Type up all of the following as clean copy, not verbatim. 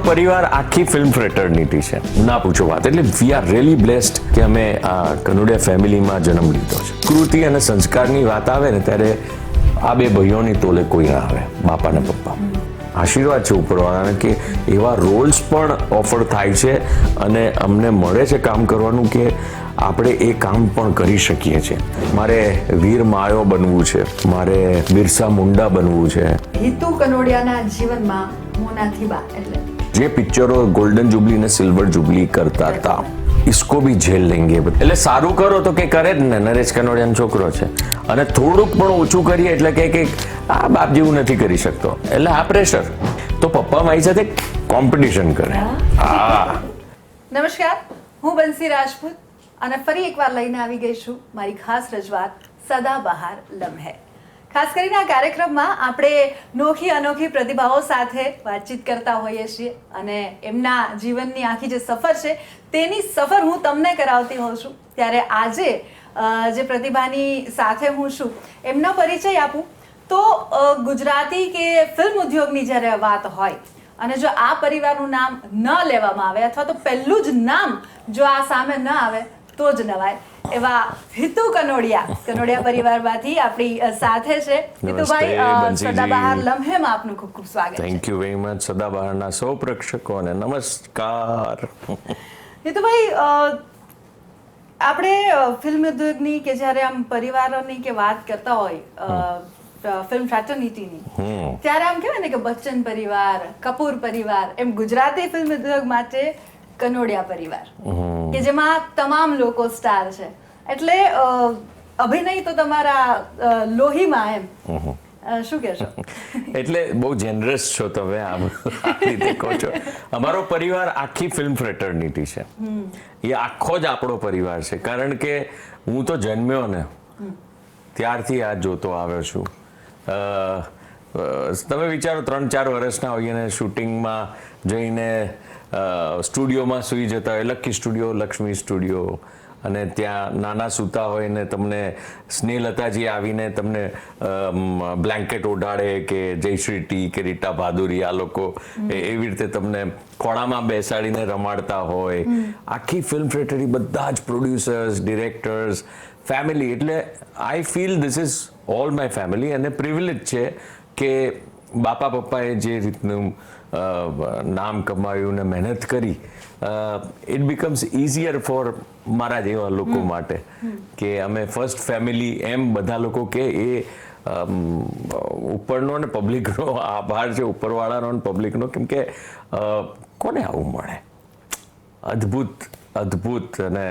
પરિવાર આખી film fraternity છે, ના પૂછો વાત. એટલે વી આર રિયલી બ્લેસ્ડ કે અમે આ કનોડિયા ફેમિલીમાં જન્મ લીધો છે. કૃતિ અને સંસ્કારની વાત આવે ને ત્યારે આ બે ભાઈઓની તોલે કોઈ ના આવે, બાપા ને પપ્પા. આશીર્વાદ છે ઉપરવાળાને કે એવા રોલ્સ પણ ઓફર થાય છે અને અમને મળે છે કામ કરવાનું કે આપણે એ કામ પણ કરી શકીએ છીએ. મારે વીર માયો બનવું છે, મારે બિરસા મુંડા બનવું છે. હિતુ કનોડિયાના જીવનમાં મોનાથી બા એટલે જે પિક્ચરો ગોલ્ડન જુબલી ને સિલ્વર જુબલી કરતા હતા, इसको भी झेल लेंगे. એટલે સારું કરો તો કે કરે જ ને, નરેશ કનોડિયાનો છોકરો છે, અને થોડુંક પણ ઓછું કરીએ એટલે કે આ બાપ જેવું નથી કરી શકતો, એટલે આ પ્રેશર. તો પપ્પા મારી સાથે કોમ્પિટિશન કરે. હા. નમસ્કાર, હું બંસી રાજપૂત અને ફરી એકવાર લઈને આવી ગઈ છું મારી ખાસ રજૂઆત સદાબહાર લમ્હે. ખાસ કરીને આ કાર્યક્રમમાં આપણે નોખી અનોખી પ્રતિભાઓ સાથે વાતચીત કરતા હોઈએ છીએ અને એમના જીવનની આખી જે સફર છે તેની સફર હું તમને કરાવતી હોઉં છું. ત્યારે આજે જે પ્રતિભાની સાથે હું છું એમનો પરિચય આપું તો ગુજરાતી કે ફિલ્મ ઉદ્યોગની જ્યારે વાત હોય અને જો આ પરિવારનું નામ ન લેવામાં આવે અથવા તો પહેલું જ નામ જો આ સામે ન આવે તો જ નવાય એવા હિતુ કનોડિયા પરિવારમાંથી આપણી સાથે છે. હિતુભાઈ, સદાબહાર લમ્હેમાં આપનું ખૂબ ખૂબ સ્વાગત. Thank you very much. સદાબહારના સૌ પ્રેક્ષકોને નમસ્કાર. હિતુભાઈ, આપણે ફિલ્મ ઉદ્યોગની કે જ્યારે આમ પરિવારોની કે વાત કરતા હોય ફિલ્મ ફ્રેટર્નિટીની, ત્યારે આમ કહેવાય ને કે બચ્ચન પરિવાર, કપૂર પરિવાર, એમ ગુજરાતી ફિલ્મ ઉદ્યોગ માટે કનોડિયા પરિવાર કે જેમાં તમામ લોકો સ્ટાર છે. એટલે અભિનય તો તમારા લોહીમાં, એમ શું કહેશો? એટલે બહુ જેનરસ છો તમે આ રીતે કહો છો. અમારો પરિવાર આખી ફિલ્મ ફ્રેટર્નિટી છે, એ આખો જ આપણો પરિવાર છે. કારણ કે હું તો જન્મ્યો ને ત્યારથી આ જોતો આવ્યો છું. તમે વિચારો 3-4 વર્ષના હોઈએ ને શૂટિંગમાં જઈને સ્ટુડિયોમાં સૂઈ જતા હોય, લકી સ્ટુડિયો, લક્ષ્મી સ્ટુડિયો, અને ત્યાં નાના સૂતા હોય ને તમને સ્નેહલતાજી આવીને તમને બ્લેન્કેટ ઓઢાડે કે જયશ્રી ટી કે રીટા ભાદુરી આ લોકો એવી રીતે તમને ખોળામાં બેસાડીને રમાડતા હોય. આખી ફિલ્મ ફ્રેટરી, બધા જ પ્રોડ્યુસર્સ, ડિરેક્ટર્સ, ફેમિલી. એટલે I feel this is all my family. અને પ્રિવિલેજ છે કે બાપા પપ્પાએ જે રીતનું નામ કમાયું ને મહેનત કરી, ઇટ બીકમ્સ ઇઝીયર ફોર મારા જેવા લોકો માટે કે અમે ફર્સ્ટ ફેમિલી એમ બધા લોકો કે એ ઉપરનો ને પબ્લિકનો આભાર છે, ઉપરવાળાનો ને પબ્લિકનો. કેમ કે કોને આવું મળે? અદ્ભુત અદ્ભુત. અને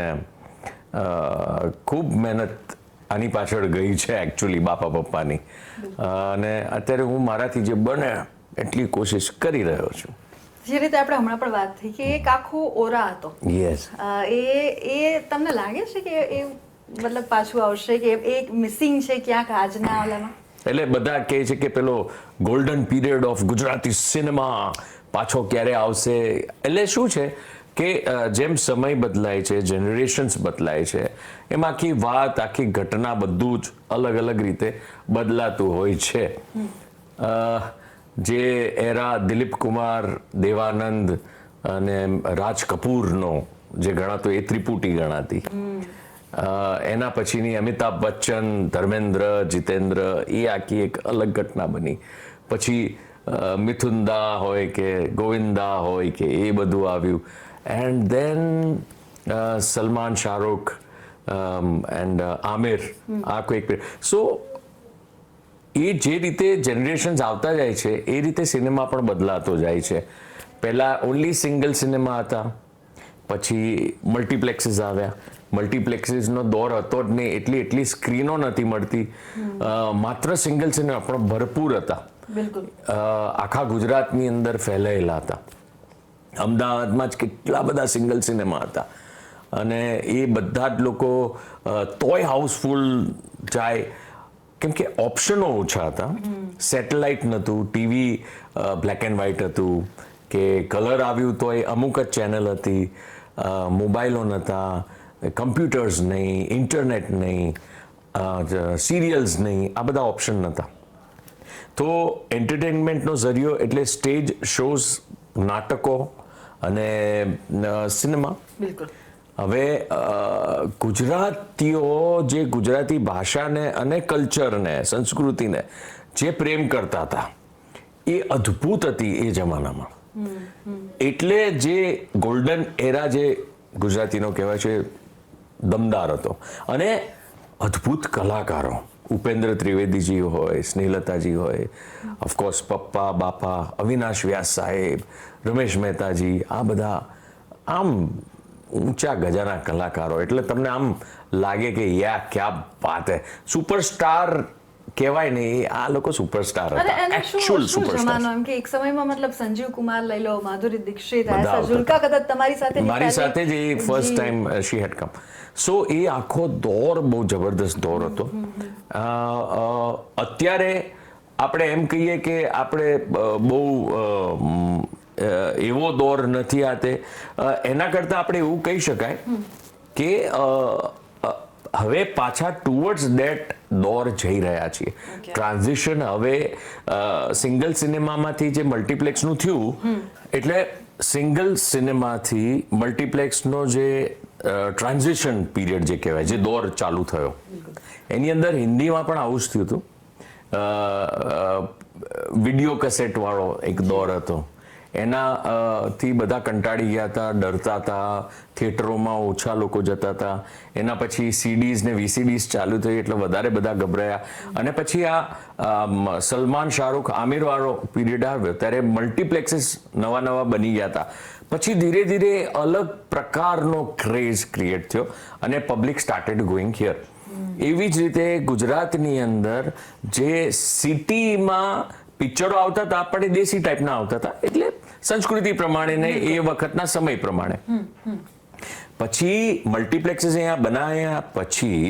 ખૂબ મહેનત આની પાછળ ગઈ છે એકચ્યુઅલી બાપા પપ્પાની. અને અત્યારે હું મારાથી જે બને એટલી કોશિશ કરી રહ્યો છું. જે રીતે આપણે હમણાં પણ વાત થઈ કે એક આખો ઓરા હતો, યસ, એ તમને લાગે છે કે એ મતલબ પાછું આવશે કે એક મિસિંગ છે ક્યાંક આજના ઓલામાં? એટલે બધા કહે છે કે પેલો golden period of Gujarati cinema પાછો ક્યારે આવશે. એટલે શું છે કે જેમ સમય બદલાય છે, જનરેશન્સ બદલાય છે, એમ આખી વાત, આખી ઘટના, બધું જ અલગ અલગ રીતે બદલાતું હોય છે. જે એરા દિલીપ કુમાર, દેવાનંદ અને રાજ કપૂરનો જે ગણાતો એ ત્રિપુટી ગણાતી, એના પછીની અમિતાભ બચ્ચન, ધર્મેન્દ્ર, જીતેન્દ્ર, એ આખી એક અલગ ઘટના બની. પછી મિથુનદા હોય કે ગોવિંદા હોય કે એ બધું આવ્યું. And then Salman, Shahrukh and Aamir, આ કોઈ. સો એ જે રીતે જનરેશન્સ આવતા જાય છે એ રીતે સિનેમા પણ બદલાતો જાય છે. પહેલાં ઓનલી સિંગલ સિનેમા હતા, પછી મલ્ટીપ્લેક્સીસ આવ્યા. મલ્ટીપ્લેક્સીસનો દોર હતો જ નહીં, એટલી સ્ક્રીનો નથી મળતી. માત્ર સિંગલ સિનેમા પણ ભરપૂર હતા, આખા ગુજરાતની અંદર ફેલાયેલા હતા. અમદાવાદમાં જ કેટલા બધા સિંગલ સિનેમા હતા અને એ બધા જ લોકો તોય હાઉસફુલ જાય. કેમ કે ઓપ્શનો ઓછા હતા. સેટેલાઇટ નહોતું, ટીવી બ્લેક એન્ડ વ્હાઇટ હતું, કે કલર આવ્યું તો એ અમુક જ ચેનલ હતી, મોબાઈલો નહોતા, કમ્પ્યુટર્સ નહીં, ઇન્ટરનેટ નહીં, સિરિયલ્સ નહીં, આ બધા ઓપ્શન નહોતા. તો એન્ટરટેનમેન્ટનો ઝરિયો એટલે સ્ટેજ શોઝ નાટકો અને સિનેમા. બિલકુલ. હવે ગુજરાતીઓ જે ગુજરાતી ભાષાને અને કલ્ચરને, સંસ્કૃતિને જે પ્રેમ કરતા હતા એ અદ્ભુત હતી એ જમાનામાં. એટલે જે ગોલ્ડન એરા જે ગુજરાતીનો કહેવાય છે દમદાર હતો. અને અદ્ભુત કલાકારો, ઉપેન્દ્ર ત્રિવેદીજી હોય, સ્નેહલતાજી હોય, ઓફકોર્સ પપ્પા બાપા, અવિનાશ વ્યાસ સાહેબ, રમેશ મહેતાજી, આ બધા આમ ઊંચા ગજાના કલાકારો. એટલે તમને આમ લાગે કે યા ક્યા વાત હે, સુપરસ્ટાર કહેવાય ને, આ લોકો સુપરસ્ટાર હતા, એકચ્યુઅલ સુપરસ્ટાર. એમ કે એક સમયમાં મતલબ સંજીવ કુમાર લઈ લો, માધુરી દીક્ષિત, ઝુલ્કા કદાચ તમારી સાથે મારી સાથે જ એ ફર્સ્ટ ટાઈમ શી હેડ કમ. સો એ આખો દોર બહુ જબરદસ્ત દોર હતો. અત્યારે આપણે એમ કહીએ કે આપણે બહુ એવો દોર નથી આ તે. એના કરતાં આપણે એવું કહી શકાય કે હવે પાછા ટુવર્ડ્સ ધેટ દોર જઈ રહ્યા છીએ. ટ્રાન્ઝિશન હવે સિંગલ સિનેમામાંથી જે મલ્ટીપ્લેક્સનું થયું, એટલે સિંગલ સિનેમાથી મલ્ટીપ્લેક્સનો જે ટ્રાન્ઝિશન પીરિયડ જે કહેવાય, જે દોર ચાલુ થયો, એની અંદર હિન્દીમાં પણ આવું જ થયું હતું. વિડીયો કેસેટ વાળો એક દોર હતો. એનાથી બધા કંટાળી ગયા હતા, ડરતા હતા, થિયેટરોમાં ઓછા લોકો જતા હતા. એના પછી સીડીઝ ને વીસીડીઝ ચાલુ થઈ એટલે વધારે બધા ગભરાયા. અને પછી આ સલમાન, શાહરૂખ, આમિર વાળો પીરિયડ આવ્યો ત્યારે મલ્ટીપ્લેક્સીસ નવા બની ગયા હતા. પછી ધીરે ધીરે અલગ પ્રકારનો ક્રેઝ ક્રિએટ થયો અને પબ્લિક સ્ટાર્ટેડ ગોઈંગ હિયર. એવી જ રીતે ગુજરાતની અંદર જે સિટીમાં પિક્ચરો આવતા હતા પણ એ દેશી ટાઈપના આવતા હતા, એટલે સંસ્કૃતિ પ્રમાણે ને એ વખતના સમય પ્રમાણે. પછી મલ્ટીપ્લેક્સીસ અહીંયા બનાવ્યા પછી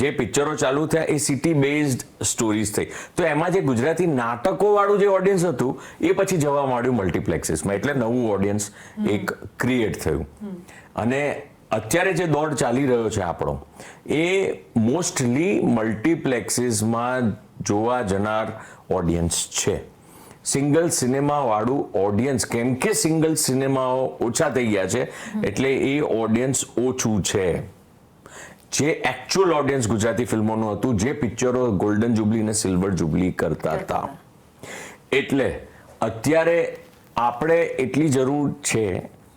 જે પિક્ચરો ચાલુ થયા એ સિટી બેઝડ સ્ટોરીઝ થઈ. તો એમાં જે ગુજરાતી નાટકો વાળું જે ઓડિયન્સ હતું એ પછી જવા માંડ્યું મલ્ટીપ્લેક્સીસમાં. એટલે નવું ઓડિયન્સ એક ક્રિએટ થયું. અને અત્યારે જે દોર ચાલી રહ્યો છે આપણો, એ મોસ્ટલી મલ્ટીપ્લેક્સીસમાં જોવા જનાર ઓડિયન્સ છે. સિંગલ સિનેમા વાળું ઓડિયન્સ, કેમ કે સિંગલ સિનેમાઓ ઓછા થઈ ગયા છે એટલે એ ઓડિયન્સ ઓછું છે. જે એકચ્યુઅલ ઓડિયન્સ ગુજરાતી ફિલ્મોનું હતું, જે પિક્ચરો ગોલ્ડન જુબલી અને સિલ્વર જુબલી કરતા હતા. એટલે અત્યારે આપણે એટલી જરૂર છે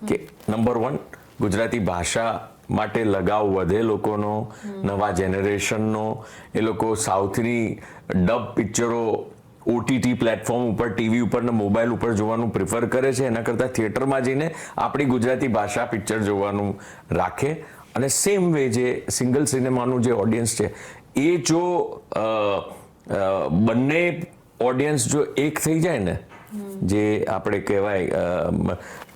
કે નંબર 1, ગુજરાતી ભાષા માટે લગાવ વધે લોકોનો, નવા જેનરેશનનો. એ લોકો સાઉથની ડબ પિક્ચરો ઓટીટી પ્લેટફોર્મ ઉપર, ટીવી ઉપર ને મોબાઈલ ઉપર જોવાનું પ્રિફર કરે છે એના કરતાં થિયેટરમાં જઈને આપણી ગુજરાતી ભાષા પિક્ચર જોવાનું રાખે. અને સેમ વે જે સિંગલ સિનેમાનું જે ઓડિયન્સ છે એ જો બંને ઓડિયન્સ જો એક થઈ જાય ને, જે આપણે કહેવાય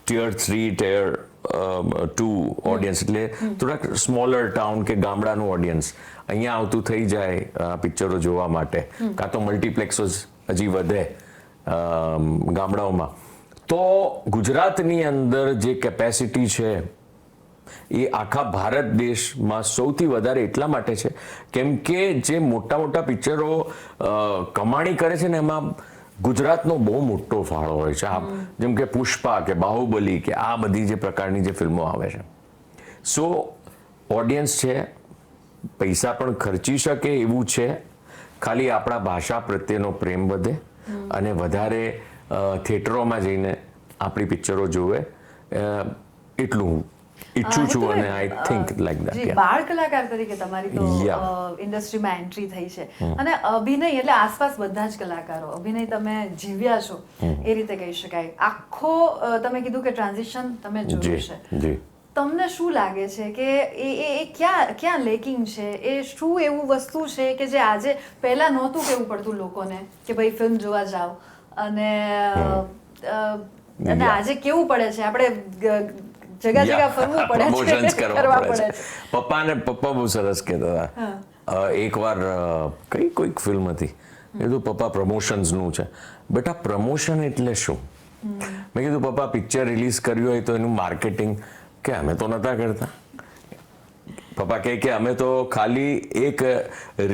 ટિયર 3, ટિયર 2 ઓડિયન્સ, એટલે થોડાક સ્મોલર ટાઉન કે ગામડાનું ઓડિયન્સ અહીંયા આવતું થઈ જાય પિક્ચરો જોવા માટે, કાં તો મલ્ટીપ્લેક્સો હજી વધે ગામડાઓમાં, તો ગુજરાતની અંદર જે કેપેસિટી છે એ આખા ભારત દેશમાં સૌથી વધારે એટલા માટે છે કેમ કે જે મોટા પિક્ચરો કમાણી કરે છે ને એમાં ગુજરાતનો બહુ મોટો ફાળો હોય છે. જેમ કે પુષ્પા કે બાહુબલી કે આ બધી જે પ્રકારની જે ફિલ્મો આવે છે. સો ઓડિયન્સ છે, પૈસા પણ ખર્ચી શકે એવું છે, ખાલી આપણા ભાષા પ્રત્યેનો પ્રેમ વધે અને વધારે થિયેટરોમાં જઈને આપણી પિક્ચરો જોવે, એટલું ઈચ્છું છું. અને આઈ થિંક લાઈક ધેટ. બાળ કલાકાર તરીકે તમારી તો ઇન્ડસ્ટ્રીમાં એન્ટ્રી થઈ છે અને અભિનય એટલે આસપાસ બધા જ કલાકારો, અભિનય તમે જીવ્યા છો એ રીતે કહી શકાય. આખો તમે કીધું કે ટ્રાન્ઝિશન તમે જોયું છે. તમને શું લાગે છે કે એ ક્યાં લેકિંગ છે? એ શું એવું વસ્તુ છે કે જે આજે પહેલા નહોતું કેવું પડતું લોકોને કે ભાઈ ફિલ્મ જોવા જાઓ, અને આજે કેવું પડે છે, આપણે જગા ફરવું પડે છે, કરવા પડે છે. પપ્પા બહુ સરસ કહેતા હતા. એકવાર કોઈક ફિલ્મ હતી, કીધું પપ્પા પ્રમોશન્સનું છે. બેટા પ્રમોશન એટલે શું? મેં કીધું પપ્પા પિક્ચર રિલીઝ કર્યું હોય તો એનું માર્કેટિંગ, કે અમે તો નતા કરતા. પપ્પા કહે કે અમે તો ખાલી એક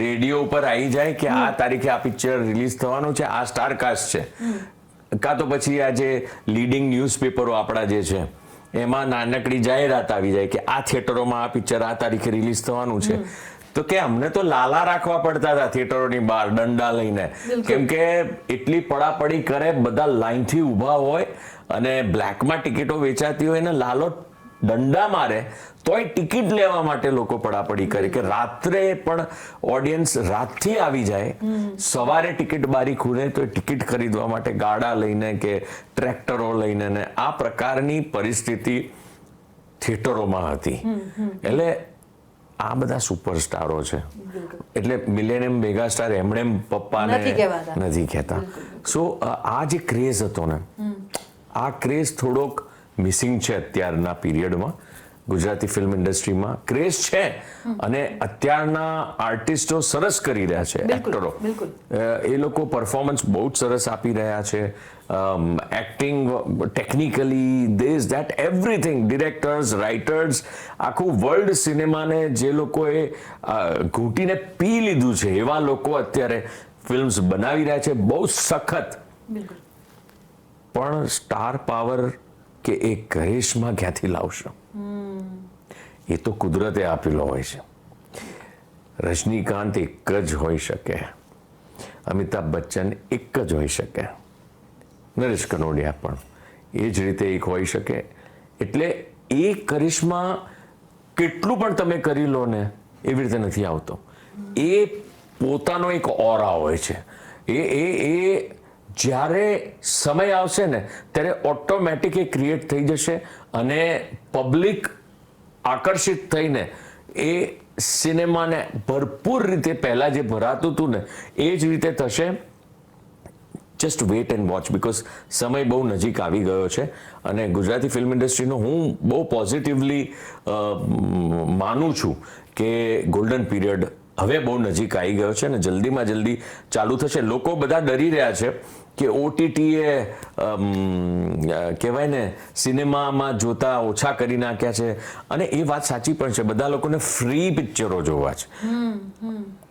રેડિયો ઉપર આવી જાય કે આ તારીખે આ પિક્ચર રિલીઝ થવાનું છે, આ સ્ટાર કાસ્ટ છે, કાં તો પછી આ જે લીડિંગ ન્યૂઝપેપરો આપણા જે છે એમાં નાનકડી જાહેરાત આવી જાય કે આ થિયેટરોમાં આ પિક્ચર આ તારીખે રિલીઝ થવાનું છે, તો કે અમને તો લાલા રાખવા પડતા હતા થિયેટરોની બહાર દંડા લઈને, કેમ કે એટલી પડાપડી કરે, બધા લાઈનથી ઊભા હોય અને બ્લેકમાં ટિકિટો વેચાતી હોય ને લાલો દંડા મારે તોય ટિકિટ લેવા માટે લોકો પડાપડી કરે કે રાત્રે પણ ઓડિયન્સ રાતથી આવી જાય, સવારે ટિકિટ બારી ખુલે તો ટિકિટ ખરીદવા માટે ગાડા લઈને કે ટ્રેક્ટરો લઈને, ને આ પ્રકારની પરિસ્થિતિ થિયેટરોમાં હતી. એટલે આ બધા સુપરસ્ટારો છે, એટલે મિલેનિયમ મેગાસ્ટાર એમણે પપ્પાને નથી કહેતા. સો આ જે ક્રેઝ હતો ને, આ ક્રેઝ થોડોક મિસિંગ છે અત્યારના પીરિયડમાં. ગુજરાતી ફિલ્મ ઇન્ડસ્ટ્રીમાં ક્રેઝ છે અને અત્યારના આર્ટિસ્ટો સરસ કરી રહ્યા છે, એક્ટરો એ લોકો પરફોર્મન્સ બહુ જ સરસ આપી રહ્યા છે, acting technically this that everything, directors, writers, આખું વર્લ્ડ સિનેમાને જે લોકોએ ઘૂંટીને પી લીધું છે એવા લોકો અત્યારે ફિલ્મ્સ બનાવી રહ્યા છે, બહુ સખત. પણ સ્ટાર પાવર કે એ કરિશ્મા ક્યાંથી લાવશો? એ તો કુદરતે આપેલો હોય છે. રજનીકાંત એક જ હોઈ શકે, અમિતાભ બચ્ચન એક જ હોઈ શકે, નરેશ કનોડિયા પણ એ જ રીતે એક હોઈ શકે. એટલે એ કરિશ્મા કેટલું પણ તમે કરી લો ને એવી રીતે નથી આવતો. એ પોતાનો એક ઓરા હોય છે. એ જ્યારે સમય આવશે ને ત્યારે ઓટોમેટિક એ ક્રિએટ થઈ જશે અને પબ્લિક આકર્ષિત થઈને એ સિનેમાને ભરપૂર રીતે પહેલા જે ભરાતું હતું ને એ જ રીતે થશે. Just wait and watch, because સમય બહુ નજીક આવી ગયો છે અને ગુજરાતી ફિલ્મ ઇન્ડસ્ટ્રીનો હું બહુ પોઝિટિવલી માનું છું કે ગોલ્ડન પીરિયડ હવે બહુ નજીક આવી ગયો છે અને જલ્દીમાં જલ્દી ચાલુ થશે. લોકો બધા ડરી રહ્યા છે કે ઓટીટીએ કહેવાય ને સિનેમામાં જોતા ઓછા કરી નાખ્યા છે, અને એ વાત સાચી પણ છે. બધા લોકોને ફ્રી પિક્ચરો જોવા છે.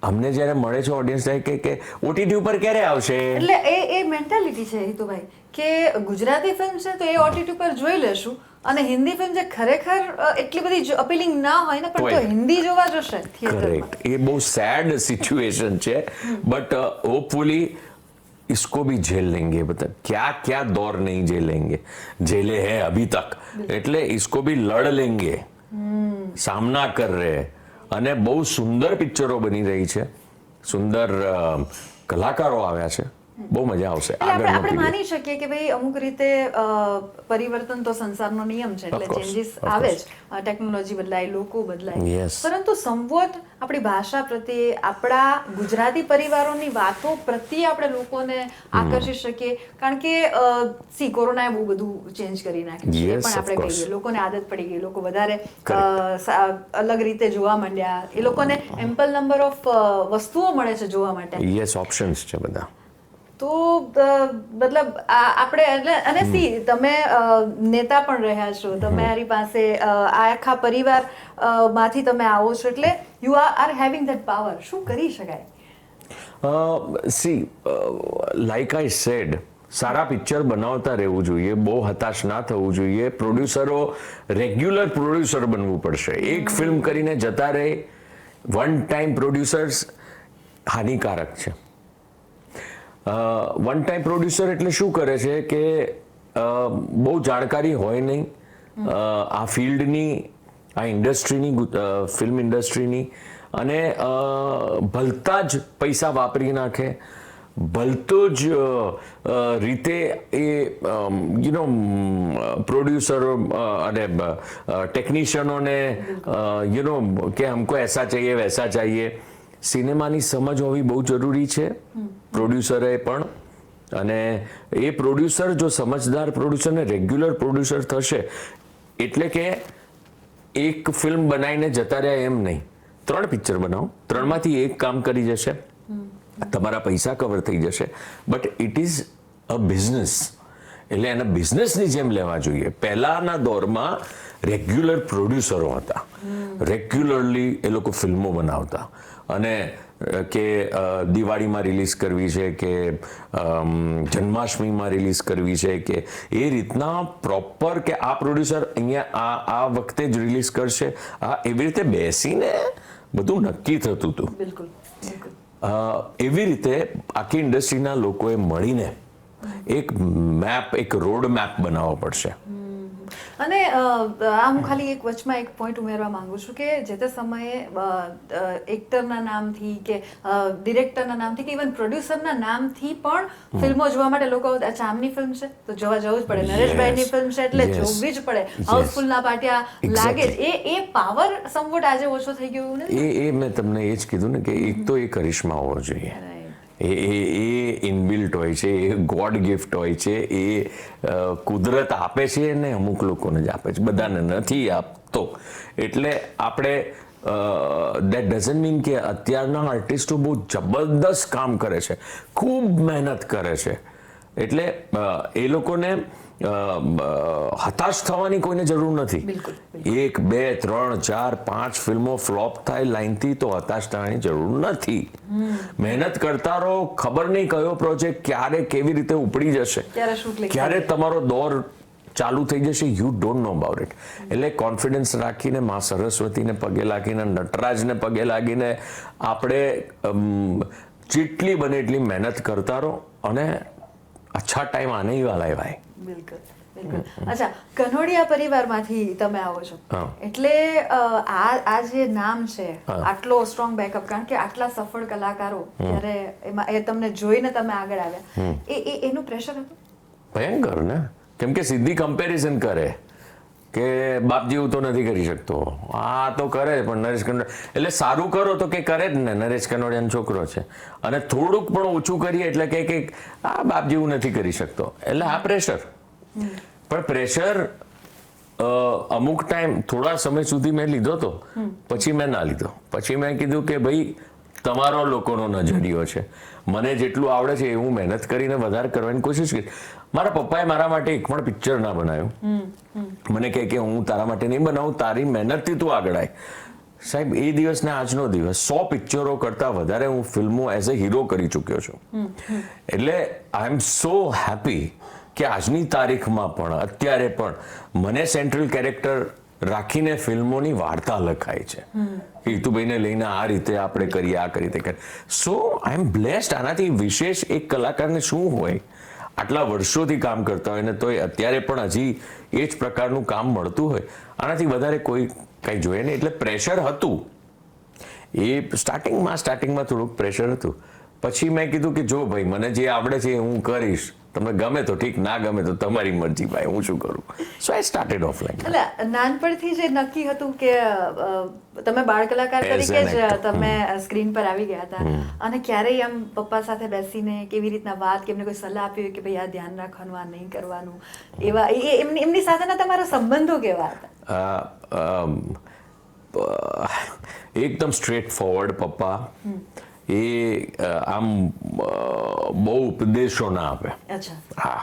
અમને જ્યારે મળે છે ઓડિયન્સ કે ઓટીટી ઉપર ક્યારે આવશે, એટલે એ મેન્ટાલિટી છે હિતુભાઈ કે ગુજરાતી ફિલ્મ છે તો એ ઓટીટી ઉપર જોઈ લેશું, અને હિન્દી ફિલ્મ જે ખરેખર એટલી બધી અપીલિંગ ના હોય ને પણ તો હિન્દી જોવા જશે થિયેટરમાં. કરેક્ટ. એ બહુ સેડ સિચ્યુએશન છે, બટ હોપફુલી इसको भी झेल लेंगे. बता क्या क्या दौर नहीं झेलेंगे, झेले हैं अभी तक, એટલે इसको भी लड़ लेंगे, सामना कर रहे. અને બહુ સુંદર પિક્ચરો બની રહી છે, સુંદર કલાકારો આવ્યા છે, બહુ મજા આવશે. આપણે માની શકીએ કે ભાઈ અમુક રીતે પરિવર્તન તો સંસારનો નિયમ છે, એટલે ચેન્જીસ આવે જ, ટેકનોલોજી બદલાય, લોકો બદલાય, પરંતુ સંવોટ આપણી ભાષા પ્રત્યે, આપણા ગુજરાતી પરિવારોની વાતો પ્રત્યે આપણે લોકોને આકર્ષી શકીએ. કારણ કે સી કોરોનાએ બહુ બધું ચેન્જ કરી નાખ્યું છે, એ પણ આપણે કહીએ. લોકોને આદત પડી ગઈ, લોકો વધારે અલગ રીતે જોવા માંડ્યા, એ લોકોને એમ્પલ નંબર ઓફ વસ્તુઓ મળે છે જોવા માટે. યસ, ઓપ્શન્સ છે બધા. તો મતલબ આપણે એટલે, અને સી તમે નેતા પણ રહ્યા છો, તમારી પાસે આખા પરિવાર માંથી તમે આવો છો, એટલે you are having that power. શું કરી શકાય? C like I said, Sara picture બનાવતા રહેવું જોઈએ, બહુ હતાશ ના થવું જોઈએ. પ્રોડ્યુસરો રેગ્યુલર પ્રોડ્યુસર બનવું પડશે. એક ફિલ્મ કરીને જતા રહે વન ટાઈમ પ્રોડ્યુસર્સ હાનિકારક છે. વન ટાઈમ પ્રોડ્યુસર એટલે શું કરે છે કે બહુ જાણકારી હોય નહીં આ ફિલ્ડની, આ ઇન્ડસ્ટ્રીની, ફિલ્મ ઇન્ડસ્ટ્રીની, અને ભલતા જ પૈસા વાપરી નાખે, ભલતો જ રીતે એ યુ નો પ્રોડ્યુસરો અને ટેકનિશિયનોને યુ નો કે હમકો એસા ચાહીએ વૈસા ચાહીએ. સિનેમાની સમજ હોવી બહુ જરૂરી છે પ્રોડ્યુસરે પણ, અને એ પ્રોડ્યુસર જો સમજદાર પ્રોડ્યુસર ને રેગ્યુલર પ્રોડ્યુસર થશે એટલે કે એક ફિલ્મ બનાવીને જતા રહ્યા એમ નહીં, 3 પિક્ચર બનાવો, 3માંથી એક કામ કરી જશે, તમારા પૈસા કવર થઈ જશે. But it is a business, એટલે એને બિઝનેસની જેમ લેવા જોઈએ. પહેલાના દોરમાં રેગ્યુલર પ્રોડ્યુસરો હતા, રેગ્યુલરલી એ લોકો ફિલ્મો બનાવતા, અને કે દિવાળીમાં રિલીઝ કરવી છે કે જન્માષ્ટમીમાં રિલીઝ કરવી છે કે એ રીતના પ્રોપર કે આ પ્રોડ્યુસર અહીંયા આ વખતે જ રિલીઝ કરશે, એવી રીતે બેસીને બધું નક્કી થતું હતું. બિલકુલ બિલકુલ. એવી રીતે આખી ઇન્ડસ્ટ્રીના લોકોએ મળીને એક મેપ, એક રોડ મેપ બનાવવો પડશે. અને હું ખાલી એક વચમાં એક પોઈન્ટ ઉમેરવા માંગુ છું કે જે તે સમયે એક્ટરના નામથી કે ડિરેક્ટરના નામથી કે ઇવન પ્રોડ્યુસરના નામથી પણ ફિલ્મો જોવા માટે લોકો અચ્છા આમની ફિલ્મ છે તો જોવા જવું જ પડે, નરેશભાઈની ફિલ્મ છે એટલે જોવી જ પડે, હાઉસફુલના પાટિયા લાગે જ. એ પાવર સમવોટ આજે ઓછો થઈ ગયો ને. એ મેં તમને એ જ કીધું ને કે એક તો એ કરિશ્મા હોવો જોઈએ, એ ઇનબિલ્ટ હોય છે, એ ગોડ ગિફ્ટ હોય છે, એ કુદરત આપે છે ને અમુક લોકોને જ આપે છે, બધાને નથી આપતો. એટલે આપણે દેટ ડઝન્ટ મીન કે અત્યારના આર્ટિસ્ટો બહુ જબરદસ્ત કામ કરે છે, ખૂબ મહેનત કરે છે, એટલે એ લોકોને હતાશ થવાની કોઈને જરૂર નથી. 1, 2, 3, 4, 5 ફિલ્મો ફ્લોપ થાય લાઈનથી તો હતાશ થવાની જરૂર નથી. મહેનત કરતા રહો, ખબર નહીં કયો પ્રોજેક્ટ ક્યારે કેવી રીતે ઉપડી જશે, ક્યારે તમારો દોર ચાલુ થઈ જશે, you don't know about it. એટલે કોન્ફિડન્સ રાખીને મા સરસ્વતીને પગે લાગીને, નટરાજને પગે લાગીને આપણે જેટલી બને એટલી મહેનત કરતા રહો અને અચ્છા ટાઈમ આને ही वाला है भाई. બિલકુલ બિલકુલ. અચ્છા, કનોડિયા પરિવારમાંથી તમે આવો છો એટલે આ જે નામ છે, આટલો સ્ટ્રોંગ બેકઅપ, કારણ કે આટલા સફળ કલાકારો ત્યારે એમાં એ તમને જોઈને તમે આગળ આવ્યા, એનું પ્રેશર હતું ભયંકર ને. કેમ કે સીધી કમ્પેરિઝન કરે કે બાપ જેવું તો નથી કરી શકતો, આ તો કરે પણ નરેશ કનોડિયા, એટલે સારું કરો તો કે કરે જ ને, નરેશ કનોડિયાનો છોકરો છે, અને થોડુંક પણ ઓછું કરીએ એટલે કે આ બાપ જેવું નથી કરી શકતો, એટલે આ પ્રેશર. પણ પ્રેશર અમુક ટાઈમ થોડા સમય સુધી મેં લીધો તો પછી મેં ના લીધો. પછી મેં કીધું કે ભાઈ તમારો લોકોનો નજરિયો છે, મને જેટલું આવડે છે એ હું મહેનત કરીને વધારે કરવાની કોશિશ કરી. મારા પપ્પાએ મારા માટે એક પણ પિક્ચર ના બનાવ્યું. મને કહે કે હું તારા માટે નહીં બનાવું, તારી મહેનતથી તું આગળ આય. સાહેબ, એ દિવસ ને આજનો દિવસ 100 પિક્ચરો કરતા વધારે હું ફિલ્મો એઝ અ હીરો કરી ચૂક્યો છું. એટલે આઈ એમ સો હેપી કે આજની તારીખમાં પણ, અત્યારે પણ મને સેન્ટ્રલ કેરેક્ટર રાખીને ફિલ્મોની વાર્તા લખાય છે કે ઈતુભાઈને લઈને આ રીતે આપણે કરીએ, આ કરી તે કરીએ. સો આઈ એમ બ્લેસ્ડ. આનાથી વિશેષ એક કલાકારને શું હોય, આટલા વર્ષોથી કામ કરતા હોય ને તોય અત્યારે પણ હજી એ જ પ્રકારનું કામ મળતું હોય, આનાથી વધારે કોઈ કંઈ જોઈએ નહીં. એટલે પ્રેશર હતું, એ સ્ટાર્ટિંગમાં થોડુંક પ્રેશર હતું. પછી મેં કીધું કે જો ભાઈ મને જે આવડે છે એ હું કરીશ, તમને ગમે તો ઠીક, ના ગમે તો તમારી મરજી, ભાઈ હું શું કરું. સો આઈ સ્ટાર્ટેડ ઓફ લાઈક. એટલે નાનપણથી જે નક્કી હતું કે તમે બાળ કલાકાર તરીકે જ તમે સ્ક્રીન પર આવી ગયા હતા, અને ક્યારેય આમ પપ્પા સાથે બેસીને કેવી રીતના વાત, કે એમને કોઈ સલાહ આપી હોય કે ભાઈ આ ધ્યાન રાખવાનું, આ નહીં કરવાનું, એવા એમની સાથેના તમારા સંબંધો કેવા હતા? એકદમ સ્ટ્રેટ ફોરવર્ડ પપ્પા. એ આમ બહુ ઉપદેશો ના આપે. હા,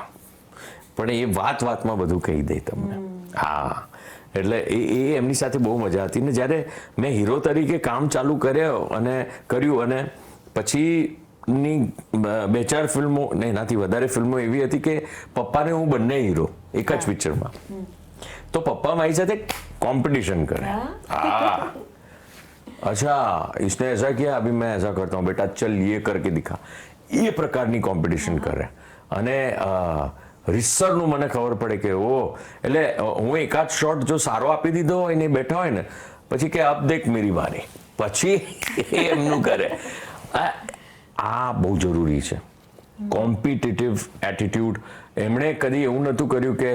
પણ એ વાતમાં બધું કહી દે તમને. હા, એટલે એ એમની સાથે બહુ મજા હતી. ને જ્યારે મેં હીરો તરીકે કામ ચાલુ કર્યું અને પછી ની 2-4 ફિલ્મો ને એનાથી વધારે ફિલ્મો એવી હતી કે પપ્પાને હું બંને હીરો એક જ પિક્ચરમાં, તો પપ્પા મારી સાથે કોમ્પિટિશન કરે. હા, अच्छा इसने ऐसा किया, अभी मैं ऐसा करता हूँ बेटा, चल ये करके दिखा. એ પ્રકારની કોમ્પિટિશન કરે. અને રીતસરનું મને ખબર પડે કે એટલે હું એકાદ શોટ જો સારો આપી દીધો હોય ને બેઠા હોય ને પછી કે અબ દેખ મેરી બારી, પછી એમનું કરે. આ બહુ જરૂરી છે, કોમ્પિટિટિવ એટીટ્યુડ. એમણે કદી એવું નહોતું કર્યું કે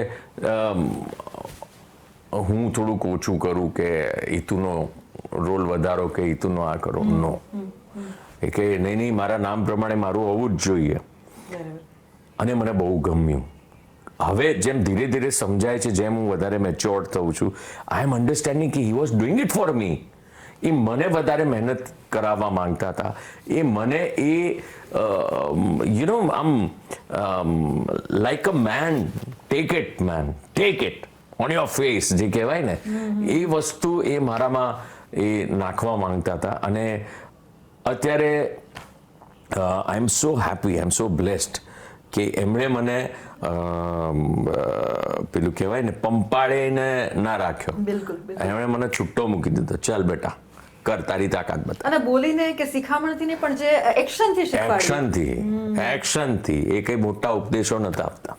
હું થોડુંક ઓછું કરું કે ઈતુનો રોલ વધારો કે ઈતુનો આ કરો. નો, એ કે નહીં, મારા નામ પ્રમાણે મારું હોવું જ જોઈએ. અને મને બહુ ગમ્યું. હવે જેમ ધીરે ધીરે સમજાય છે, જેમ હું વધારે મેચ્યોર્ડ થઉં છું, આઈ એમ અન્ડરસ્ટેન્ડિંગ કે he was doing it for me. એ મને વધારે મહેનત કરાવવા માંગતા હતા. એ મને આમ like a man, take it on your face જે કહેવાય ને, એ વસ્તુ એ મારામાં એ નાખવા માંગતા હતા. અને અત્યારે આઈ એમ સો હેપી, આઈ એમ સો બ્લેસ્ડ કે એમણે મને પેલું કહેવાય ને પંપાળીને ના રાખ્યો. બિલકુલ એમણે મને છૂટો મૂકી દીધો, ચાલ બેટા કર, તારી તાકાત બતા. અને બોલીને કે શિખામણથી નહીં પણ જે એક્શનથી શીખવાડ્યું. એક્શનથી એ કઈ મોટા ઉપદેશો નતા આપતા.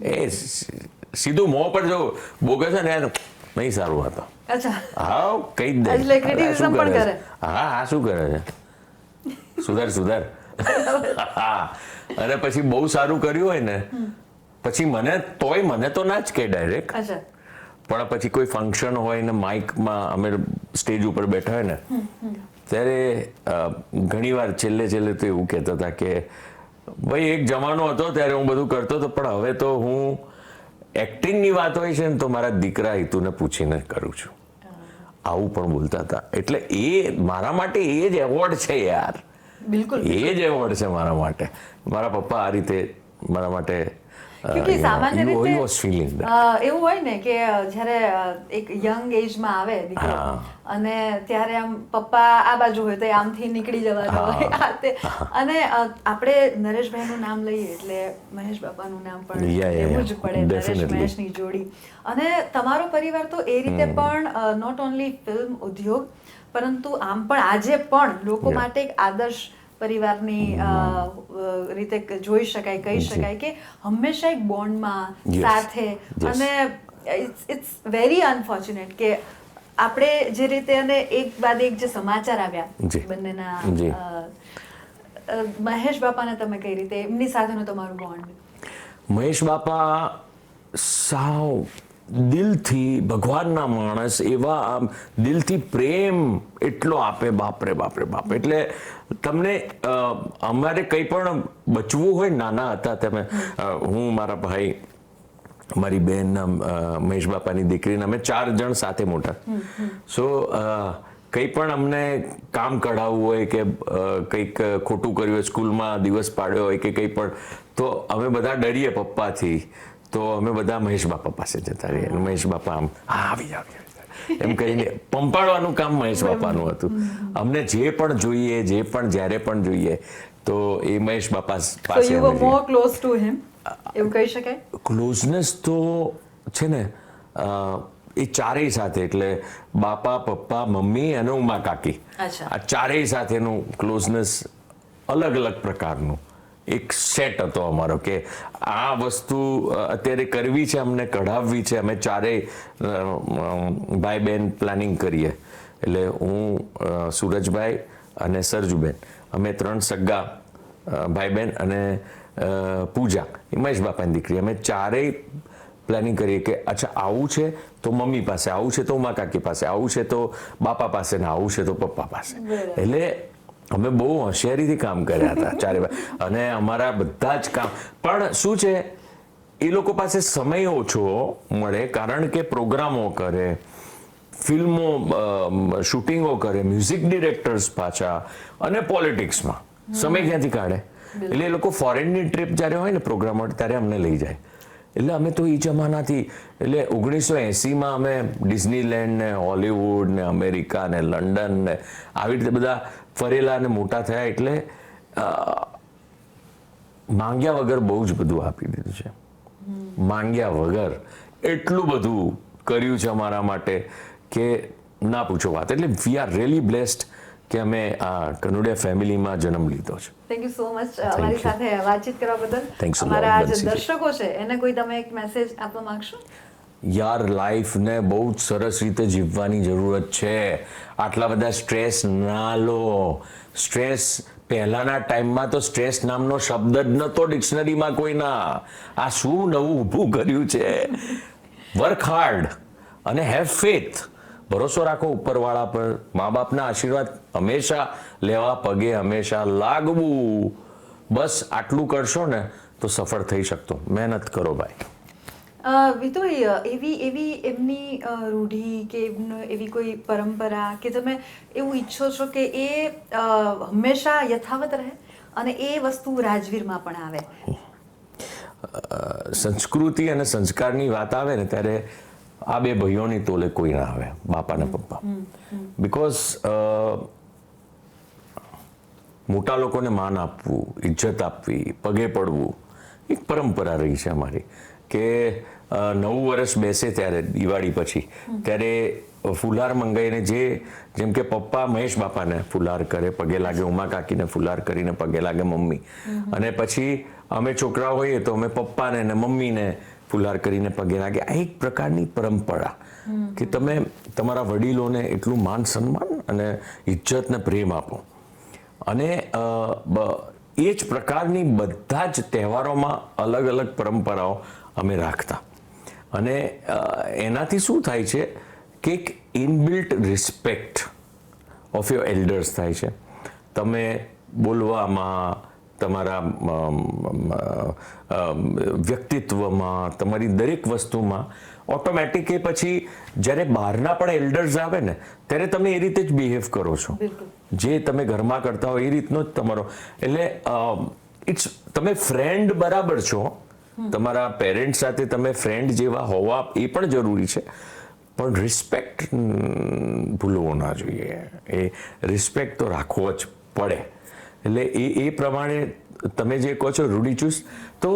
એ સીધું મોં પર જો બોગે છે ને નહીં સારું હતો. અચ્છા, હા કઈ જ દે. એટલે criticism પણ કરે. હા શું કરે છે, સુધાર. હા, અને પછી બહુ સારું કર્યું હોય ને પછી મને તો ના જ કે ડાયરેક્ટ, અચ્છા, પણ પછી કોઈ ફંક્શન હોય ને માઇકમાં અમે સ્ટેજ ઉપર બેઠા હોય ને ત્યારે ઘણીવાર છેલ્લે તો એવું કહેતા હતા કે ભાઈ એક જમાનો હતો ત્યારે હું બધું કરતો હતો, પણ હવે તો હું એક્ટિંગની વાત હોય છે ને તો મારા દીકરા હિતુને પૂછીને કરું છું. આવું પણ બોલતા હતા. એટલે એ મારા માટે એ જ એવોર્ડ છે યાર. બિલકુલ એ જ એવોર્ડ છે મારા માટે. મારા પપ્પા આ રીતે મારા માટે સામાન્ય રીતે ફીલિંગ એવું હોય ને કે જ્યારે એક યંગ એજમાં આવે દીકરો અને ત્યારે આમ પપ્પા આ બાજુ હોય તો આમથી નીકળી જવાનું હોય અને આપણે નરેશભાઈનું નામ લઈએ એટલે મહેશ બાપાનું નામ પણ લેવું જ પડે. નરેશ મહેશની જોડી. અને તમારો પરિવાર તો એ રીતે પણ નોટ ઓનલી ફિલ્મ ઉદ્યોગ પરંતુ આમ પણ આજે પણ લોકો માટે એક આદર્શ પરિવારની રીતે જોઈ શકાય, કહી શકાય કે હંમેશા એક બોન્ડમાં સાથે. અને ઇટ્સ વેરી અનફોર્ચ્યુનેટ કે આપણે જે રીતે અને એક બાદ એક જે સમાચાર આવ્યા બંનેના, મહેશ બાપાને તમે કઈ રીતે એમની સાથેનો તમારું બોન્ડ? મહેશ બાપા સાવ દિલથી ભગવાનના માણસ, એવા આમ દિલથી પ્રેમ એટલો આપે, બાપરે બાપ. એટલે તમને અમારે કંઈ પણ બચવું હોય, નાના હતા તમે, હું, મારા ભાઈ, મારી બેન, મહેશ બાપાની દીકરીને અમે 4 જણ સાથે મોટા. સો કંઈ પણ અમને કામ કઢાવવું હોય કે કંઈક ખોટું કર્યું હોય, સ્કૂલમાં દિવસ પાડ્યો હોય કે કંઈ પણ, તો અમે બધા ડરીએ પપ્પાથી, તો અમે બધા મહેશ બાપા પાસે જતા રહીએ. મહેશ બાપા આમ આવી જાવ એમ કહીને પંપાડવાનું કામ મહેશ બાપાનું હતું. અમને જે પણ જોઈએ, જે પણ જ્યારે પણ જોઈએ તો એ મહેશ બાપા પાસે. ક્લોઝ ટુ હિમ એવું કહી શકાય. ક્લોઝનેસ તો છે ને એ ચારેય સાથે, એટલે બાપા, પપ્પા, મમ્મી અને ઉમા કાકી, આ ચારેય સાથેનું ક્લોઝનેસ અલગ પ્રકારનું એક સેટ હતો અમારો કે આ વસ્તુ અત્યારે કરવી છે, અમને કઢાવવી છે. અમે ચારેય ભાઈ બહેન પ્લાનિંગ કરીએ. એટલે હું, સુરજભાઈ અને સરજુબેન, અમે 3 સગા ભાઈ બહેન અને પૂજા એ મહેશ બાપાની દીકરી, અમે ચારેય પ્લાનિંગ કરીએ કે અચ્છા આવું છે તો મમ્મી પાસે, આવું છે તો ઉમા કાકી પાસે, આવું છે તો બાપા પાસે, ને આવું છે તો પપ્પા પાસે. એટલે અમે બહુ હોશિયારીથી કામ કર્યા હતા ચારે. અને અમારા બધા જ કામ પણ શું છે, એ લોકો પાસે સમય ઓછો મળે કારણ કે પ્રોગ્રામો કરે, ફિલ્મો શૂટિંગો કરે, મ્યુઝિક ડિરેક્ટર્સ પાછા, અને પોલિટિક્સમાં સમય ક્યાંથી કાઢે. એટલે એ લોકો ફોરેનની ટ્રીપ જ્યારે હોય ને પ્રોગ્રામ ત્યારે અમને લઈ જાય. એટલે અમે તો એ જમાનાથી, એટલે 1980માં અમે ડિઝનીલેન્ડ ને હોલીવુડ ને અમેરિકા ને લંડન ને આવી રીતે બધા ફરેલા અને મોટા થયા. એટલે માંગ્યા વગર બહુ જ બધું આપી દીધું છે. માંગ્યા વગર એટલું બધું કર્યું છે અમારા માટે કે ના પૂછો વાત. એટલે વી આર રિયલી બ્લેસ્ડ કે અમે આ કનુડિયા ફેમિલીમાં જન્મ લીધો છે. થેન્ક યુ સો મચ અમારી સાથે વાતચીત કરવા બદલ. અમારા જે દર્શકો છે એને કોઈ તમે એક મેસેજ આપવા માંગશો? યાર, લાઈફને બહુ જ સરસ રીતે જીવવાની જરૂરત છે. આટલા બધા સ્ટ્રેસ ના લો. સ્ટ્રેસ પહેલાના ટાઈમમાં તો સ્ટ્રેસ નામનો શબ્દ જ નહોતો ડિક્શનરીમાં કોઈના. આ શું નવું ઊભું કર્યું છે. વર્ક હાર્ડ અને હેવ ફેથ. ભરોસો રાખો ઉપરવાળા પર. મા બાપના આશીર્વાદ હંમેશા લેવા, પગે હંમેશા લાગવું. બસ આટલું કરશો ને તો સફળ થઈ શકતો. મહેનત કરો ભાઈ. વિતુભાઈ, એવી એમની રૂઢી કે એવી કોઈ પરંપરા કે તમે એવું ઈચ્છો છો કે એ હંમેશા યથાવત રહે અને એ વસ્તુ રાજવીરમાં પણ આવે? સંસ્કૃતિ અને સંસ્કારની વાત આવે ને ત્યારે આ બે ભાઈઓની તોલે કોઈ ના આવે, બાપા ને પપ્પા. બિકોઝ મોટા લોકોને માન આપવું, ઇજ્જત આપવી, પગે પડવું એક પરંપરા રહી છે અમારી. કે નવું વર્ષ બેસે ત્યારે દિવાળી પછી ત્યારે ફુલાર મંગાઈને જેમ કે પપ્પા મહેશ બાપાને ફુલાર કરે, પગે લાગે, ઉમા કાકીને ફુલાર કરીને પગે લાગે મમ્મી, અને પછી અમે છોકરા હોઈએ તો અમે પપ્પાને ને મમ્મીને ફુલાર કરીને પગે લાગે. આ એક પ્રકારની પરંપરા કે તમે તમારા વડીલોને એટલું માન સન્માન અને ઇજ્જત ને પ્રેમ આપો. અને એ જ પ્રકારની બધા જ તહેવારોમાં અલગ અલગ પરંપરાઓ અમે રાખતા. અને એનાથી શું થાય છે કે એક inbuilt respect of your elders થાય છે. તમે બોલવામાં, તમારા વ્યક્તિત્વમાં, તમારી દરેક વસ્તુમાં ઓટોમેટિક એ પછી જ્યારે બહારના પણ એલ્ડર્સ આવે ને ત્યારે તમે એ રીતે જ બિહેવ કરો છો. જે તમે ઘરમાં કરતા હો એ રીતનો જ તમારો, એટલે તમે ફ્રેન્ડ બરાબર છો, તમારા પેરેન્ટ્સ સાથે તમે ફ્રેન્ડ જેવા હોવા એ પણ જરૂરી છે, પણ રિસ્પેક્ટ ભૂલવો ના જોઈએ. એ રિસ્પેક્ટ તો રાખવો જ પડે. એટલે એ પ્રમાણે તમે જે કહો છો રૂઢિચુસ્ત, તો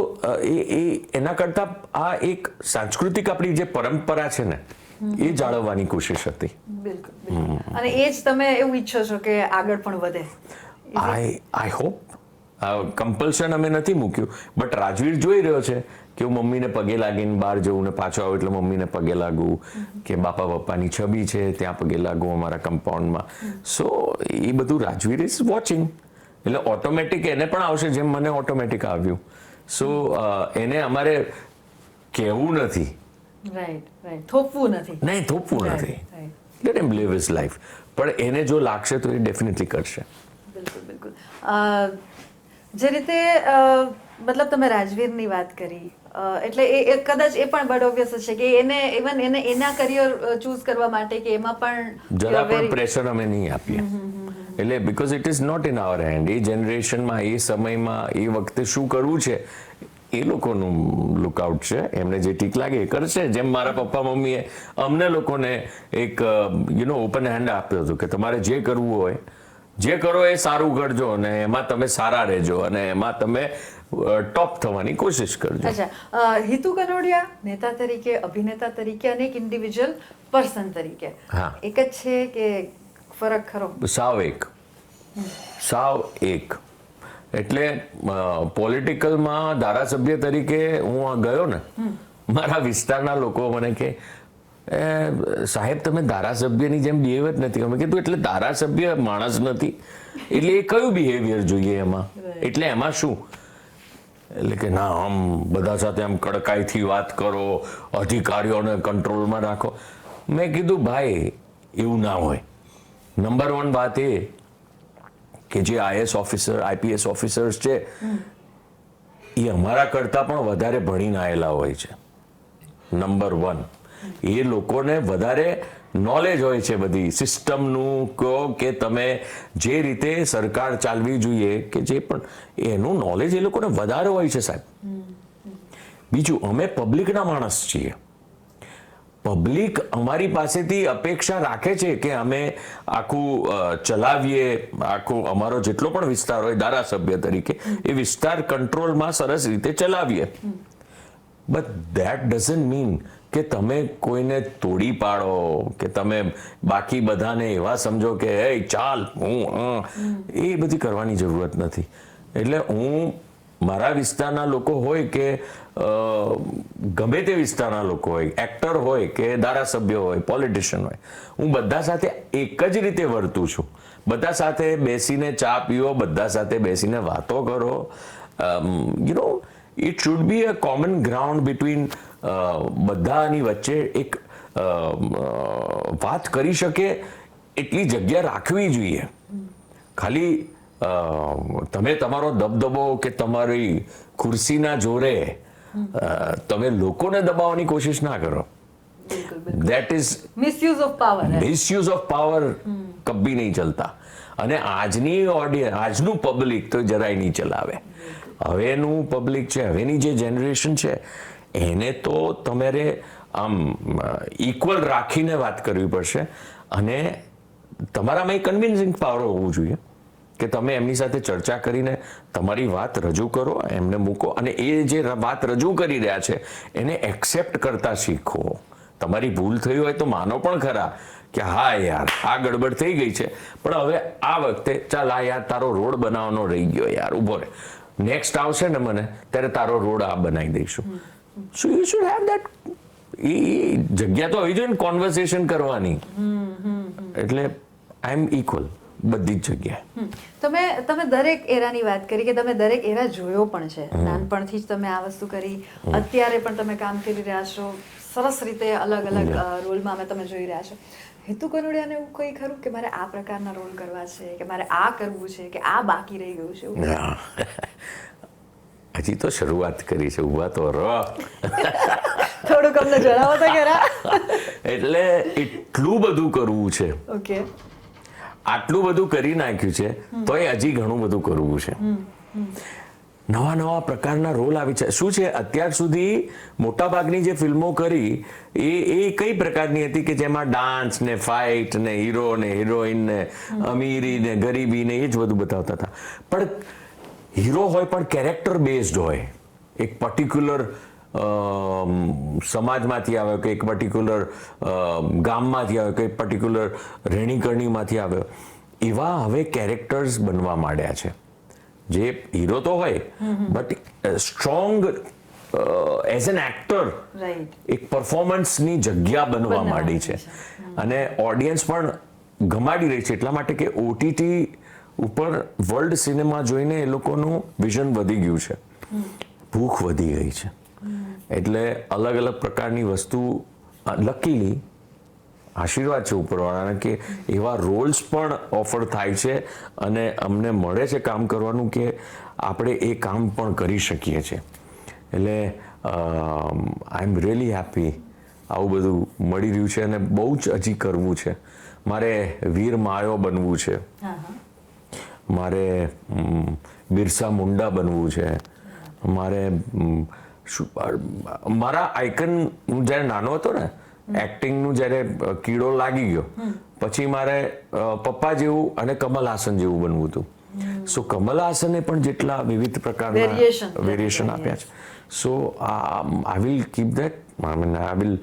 એના કરતા આ એક સાંસ્કૃતિક આપણી જે પરંપરા છે ને એ જાળવવાની કોશિશ હતી. બિલકુલ. અને એ જ તમે એવું ઈચ્છો છો કે આગળ પણ વધે? I hope. કમ્પલ્શન અમે નથી મૂક્યું, બટ રાજવીર જોઈ રહ્યો છે કે હું મમ્મીને પગે લાગીને બહાર જવું ને પાછો આવું એટલે મમ્મીને પગે લાગવું, કે બાપા પપ્પાની છબી છે ત્યાં પગે લાગવું અમારા કમ્પાઉન્ડમાં. સો એ બધું રાજવીર ઇઝ વોચિંગ, એટલે ઓટોમેટિક એને પણ આવશે જેમ મને ઓટોમેટિક આવ્યું. સો એને અમારે કહેવું નથી, થોપવું નથી. નહીં, થોપવું નથી. Let him live his life. પણ એને જો લાગશે તો એ ડેફિનેટલી કરશે. બિલકુલ બિલકુલ. જે રીતે મતલબ તમે રાજવીરની વાત કરી, એટલે એ કદાચ એ પણ બડ ઓબ્વિયસ છે કે એને ઇવન એને એના કરિયર ચૂઝ કરવા માટે કે એમાં પણ જરા પણ પ્રેશર અમે નહીં આપીએ. એટલે because it is not in our hand. એ જનરેશનમાં, એ સમયમાં, એ વખતે શું કરવું છે એ લોકોનું લુકઆઉટ છે. એમને જે ઠીક લાગે એ કરશે. જેમ મારા પપ્પા મમ્મીએ અમને લોકોને એક ઓપન હેન્ડ આપ્યો હતો કે તમારે જે કરવું હોય જે કરો એ સારું કરજો અને એમાં તમે સારા રહેજો અને એમાં તમે ટોપ થવાની કોશિશ કરજો. અચ્છા, હિતુ કનોડિયા નેતા તરીકે, અભિનેતા તરીકે અને એક ઇન્ડિવિજ્યુઅલ પર્સન તરીકે એક જ છે કે ફરક ખરો? સાવ એક. એટલે પોલિટિકલમાં ધારાસભ્ય તરીકે હું ગયો ને, મારા વિસ્તારના લોકો મને કે સાહેબ તમે ધારાસભ્યની જેમ બિહેવ જ નથી. અમે કીધું એટલે ધારાસભ્ય માણસ નથી એટલે એ કયું બિહેવિયર જોઈએ એમાં? એટલે એમાં શું? એટલે કે ના, આમ બધા સાથે આમ કડકાઈથી વાત કરો, અધિકારીઓને કંટ્રોલમાં રાખો. મેં કીધું ભાઈ એવું ના હોય. નંબર 1 વાત એ કે જે આઈએસ ઓફિસર, આઈપીએસ ઓફિસર્સ છે એ અમારા કરતાં પણ વધારે ભણીને આવેલા હોય છે. નંબર 1, એ લોકોને વધારે નોલેજ હોય છે બધી સિસ્ટમનું, કહો કે તમે જે રીતે સરકાર ચાલવી જોઈએ કે જે પણ, એનું નોલેજ એ લોકોને વધારે હોય છે સાહેબ. બીજું, અમે પબ્લિકના માણસ છીએ. પબ્લિક અમારી પાસેથી અપેક્ષા રાખે છે કે અમે આખું ચલાવીએ, આખું અમારો જેટલો પણ વિસ્તાર હોય ધારાસભ્ય તરીકે એ વિસ્તાર કંટ્રોલમાં સરસ રીતે ચલાવીએ. બટ ધેટ ડઝન્ટ મીન કે તમે કોઈને તોડી પાડો, કે તમે બાકી બધાને એવા સમજો કે એ ચાલ એ બધી કરવાની જરૂરત નથી. એટલે હું મારા વિસ્તારના લોકો હોય કે ગમે તે વિસ્તારના લોકો હોય, એક્ટર હોય કે ધારાસભ્ય હોય, પોલિટિશિયન હોય, હું બધા સાથે એક જ રીતે વર્તું છું. બધા સાથે બેસીને ચા પીવો, બધા સાથે બેસીને વાતો કરો. It should be a common ground between, બધાની વચ્ચે એક વાત કરી શકે એટલી જગ્યા રાખવી જોઈએ. ખાલી તમે તમારો દબદબો કે તમારી ખુરશીના જોરે તમે લોકોને દબાવવાની કોશિશ ના કરો. That is misuse of power. Misuse of power કભી નહીં ચલતા. અને આજની ઓડિયન્સ, આજનું પબ્લિક તો જરાય નહીં ચલાવે. હવેનું પબ્લિક છે, હવેની જે જનરેશન છે એને તો તમારે આમ ઇક્વલ રાખીને વાત કરવી પડશે. અને તમારામાં એ કન્વિન્સિંગ પાવર હોવું જોઈએ કે તમે એમની સાથે ચર્ચા કરીને તમારી વાત રજૂ કરો, એમને મૂકો, અને એ જે વાત રજૂ કરી રહ્યા છે એને એક્સેપ્ટ કરતા શીખો. તમારી ભૂલ થઈ હોય તો માનો પણ ખરા કે હા યાર આ ગડબડ થઈ ગઈ છે, પણ હવે આ વખતે ચાલ આ યાર તારો રોડ બનાવવાનો રહી ગયો યાર, ઊભો રહે, નેક્સ્ટ આવશે ને મને ત્યારે તારો રોડ આ બનાવી દઈશું. So you should have that. એ જગ્યા તો આવી જોઈએ ને કોન્વર્સેશન કરવાની. એટલે આઈ એમ ઇક્વલ બધી જ જગ્યાએ. તમે દરેક એરાની વાત કરી કે તમે દરેક એરા જોયો પણ છે, નાનપણથી જ તમે આ વસ્તુ કરી, અત્યારે પણ તમે કામ કરી રહ્યા છો, સરસ રીતે અલગ અલગ રોલમાં અમે તમે જોઈ રહ્યા છો. હિતુ કનોડિયાને એવું કઈ ખરું કે મારે આ પ્રકારના રોલ કરવા છે, કે મારે આ કરવું છે, કે આ બાકી રહી ગયું છે એવું? હજી તો શરૂઆત કરી છે, ઊભા તો રહો. થોડુંક અમને જણાવો તો ખરા. એટલે એટલું બધું કરવું છે, ઓકે, આટલું બધું કરી નાખ્યું છે તોય હજી ઘણું બધું કરવું છે. નવા નવા પ્રકારના રોલ આવી છે. શું છે, અત્યાર સુધી મોટાભાગની જે ફિલ્મો કરી એ કઈ પ્રકારની હતી કે જેમાં ડાન્સ ને ફાઇટ ને હીરો ને હિરોઈન ને અમીરી ને ગરીબી ને એ જ બધું બતાવતા હતા. પણ હીરો હોય પણ કેરેક્ટર બેઝડ હોય, એક પર્ટિક્યુલર સમાજમાંથી આવ્યો, કે એક પર્ટિક્યુલર ગામમાંથી આવ્યો, કે એક પર્ટિક્યુલર રહેણીકરણીમાંથી આવ્યો, એવા હવે કેરેક્ટર્સ બનવા માંડ્યા છે. જે હીરો તો હોય but strong as an actor એક પરફોર્મન્સની જગ્યા બનવા માંડી છે, અને ઓડિયન્સ પણ ગમાડી રહી છે. એટલા માટે કે ઓટીટી ઉપર વર્લ્ડ સિનેમા જોઈને એ લોકોનું વિઝન વધી ગયું છે, ભૂખ વધી ગઈ છે. એટલે અલગ અલગ પ્રકારની વસ્તુ, લકીલી આશીર્વાદ છે ઉપરવાળાના કે એવા રોલ્સ પણ ઓફર થાય છે અને અમને મળે છે કામ કરવાનું કે આપણે એ કામ પણ કરી શકીએ છીએ. એટલે આઈ એમ રિયલી હેપી આવું બધું મળી રહ્યું છે, અને બહુ જ હજી કરવું છે. મારે વીર માયો બનવું છે, મારે બિરસા મુંડા બનવું છે, મારે મારા આઇકન, હું જ્યારે નાનો હતો ને એક્ટિંગનું જ્યારે કીડો લાગી ગયો પછી મારે પપ્પા જેવું અને કમલ હાસન જેવું બનવું હતું. સો કમલ હાસને પણ જેટલા વિવિધ પ્રકારના વેરિએશન આપ્યા છે. So I will keep that, I will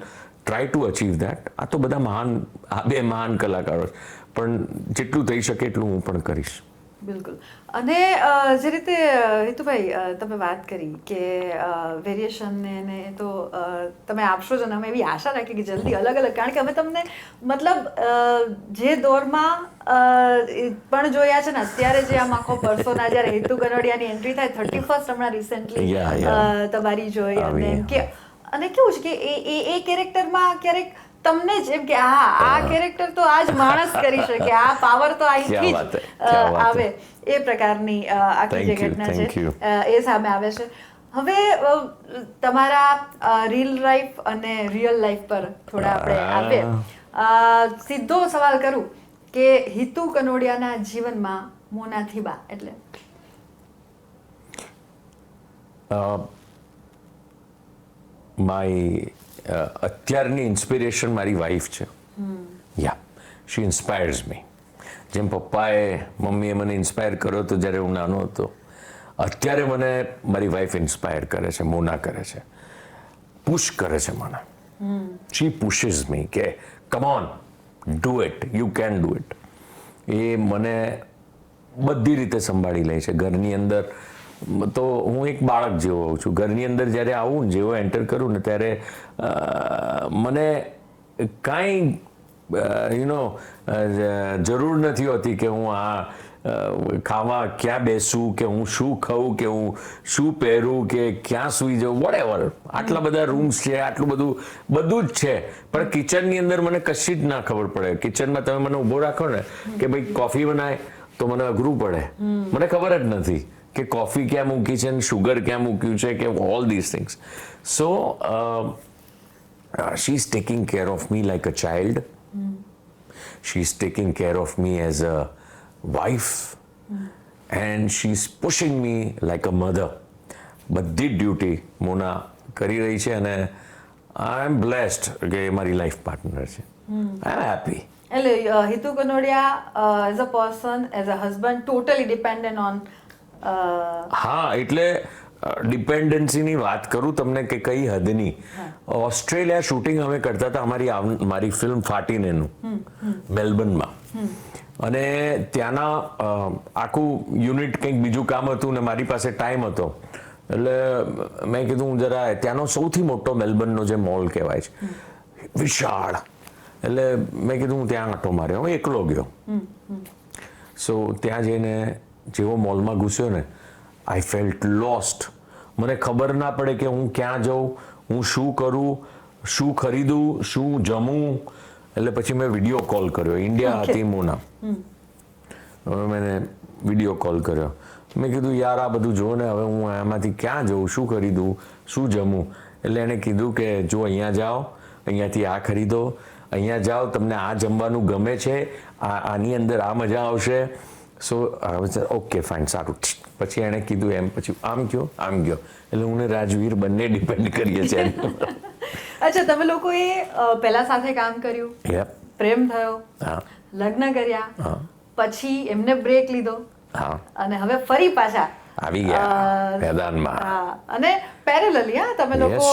try to achieve that. આ તો બધા મહાન, આ બે મહાન કલાકારો છે, પણ જેટલું થઈ શકે એટલું હું પણ કરીશ. બિલકુલ. અને જે રીતે હિતુભાઈ તમે વાત કરી કે વેરિએશન ને તો તમે આપશો જ, અને અમે એવી આશા રાખી કે જલ્દી અલગ અલગ, કારણ કે અમે તમને મતલબ જે દોરમાં પણ જોયા છે ને, અત્યારે જે આમ આખો પર્સોના જ્યારે હિતુ કનોડિયાની એન્ટ્રી થાય 31st હમણાં રિસેન્ટલી તમારી જોઈ, અને કેવું છે કે એ કેરેક્ટરમાં ક્યારેક તમને જેમ કે આ કેરેક્ટર તો આજ માણસ કરી શકે, આ પાવર તો અહીંથી જ આવે, એ પ્રકારની આખી જે ઘટના છે એ સામે આવે છે. હવે તમારા રીલ લાઈફ અને રિયલ લાઈફ પર થોડા આપણે આપે. સીધો સવાલ કરું કે હિતુ કનોડિયાના જીવનમાં મોનાથીબા એટલે અત્યારની ઇન્સ્પિરેશન મારી વાઈફ છે. યા, શી ઇન્સ્પાયર્સ મી. જેમ પપ્પાએ મમ્મીએ મને ઇન્સ્પાયર કર્યો હતો જ્યારે હું નાનો હતો, અત્યારે મને મારી વાઈફ ઇન્સ્પાયર કરે છે, મોના કરે છે, પુશ કરે છે મને. શી પુશિસ મી કે come on, do it, you can do it. એ મને બધી રીતે સંભાળી લે છે. ઘરની અંદર તો હું એક બાળક જેવો હોઉં છું. ઘરની અંદર જ્યારે આવું ને, જેવો એન્ટર કરું ને, ત્યારે મને કાંઈ જરૂર નથી હોતી કે હું આ ખાવા ક્યાં બેસું, કે હું શું ખાઉં, કે હું શું પહેરું, કે ક્યાં સૂઈ જાઉં, વોટેવર. આટલા બધા રૂમ્સ છે, આટલું બધું જ છે, પણ કિચનની અંદર મને કશી જ ના ખબર પડે. કિચનમાં તમે મને ઊભો રાખો ને કે ભાઈ કોફી બનાય તો મને અઘરું પડે, મને ખબર જ નથી કે કોફી ક્યાં મૂકી છે ને શુગર ક્યાં મૂક્યું છે, કે all this things. So she is taking care of me like a child. She is taking care of me as a wife, and she is pushing me like a mother. બધી જ duty મોના કરી રહી છે, અને આઈ એમ blessed કે મારી life partner છે. આઈ am happy. એટલે Hitu Kanodia as a person as a husband totally dependent on હા, એટલે ડિપેન્ડન્સીની વાત કરું તમને કે કઈ હદની. ઓસ્ટ્રેલિયા શૂટિંગ અમે કરતા હતા મારી ફિલ્મ ફાટીનેનું મેલબર્નમાં, અને ત્યાંના આખું યુનિટ કંઈક બીજું કામ હતું ને મારી પાસે ટાઈમ હતો, એટલે મેં કીધું જરા ત્યાંનો સૌથી મોટો મેલબર્નનો જે મોલ કહેવાય છે, વિશાળ, એટલે મેં કીધું હું ત્યાં આંટો માર્યો, હું એકલો ગયો. સો ત્યાં જઈને જેવો મોલમાં ઘૂસ્યો ને, આઈ ફેલ્ટ લોસ્ટ. મને ખબર ના પડે કે હું ક્યાં જાઉં, હું શું કરું, શું ખરીદું, શું જમું. એટલે પછી મેં વિડીયો કોલ કર્યો, ઇન્ડિયા હતી મોના, મેં વિડીયો કોલ કર્યો. મેં કીધું યાર આ બધું જો ને, હવે હું આમાંથી ક્યાં જાઉં, શું ખરીદું, શું જમું. એટલે એણે કીધું કે જો અહીંયા જાઓ, અહીંયાથી આ ખરીદો, અહીંયા જાઓ તમને આ જમવાનું ગમે છે, આની અંદર આ મજા આવશે. સો ઓકે ફાઇન, સારું. પછી એણે કીધું એમ, પછી આમ ગયો આમ ગયો. એટલે હું ને રાજવીર બંને ડિપેન્ડ કરીએ છીએ. અચ્છા, તમે લોકોએ પહેલા સાથે કામ કર્યું, પ્રેમ થયો, લગ્ન કર્યા, પછી એમને બ્રેક લીધો, અને હવે ફરી પાછા આવી ગયા મેદાનમાં. અને પેરેલલી તમે લોકો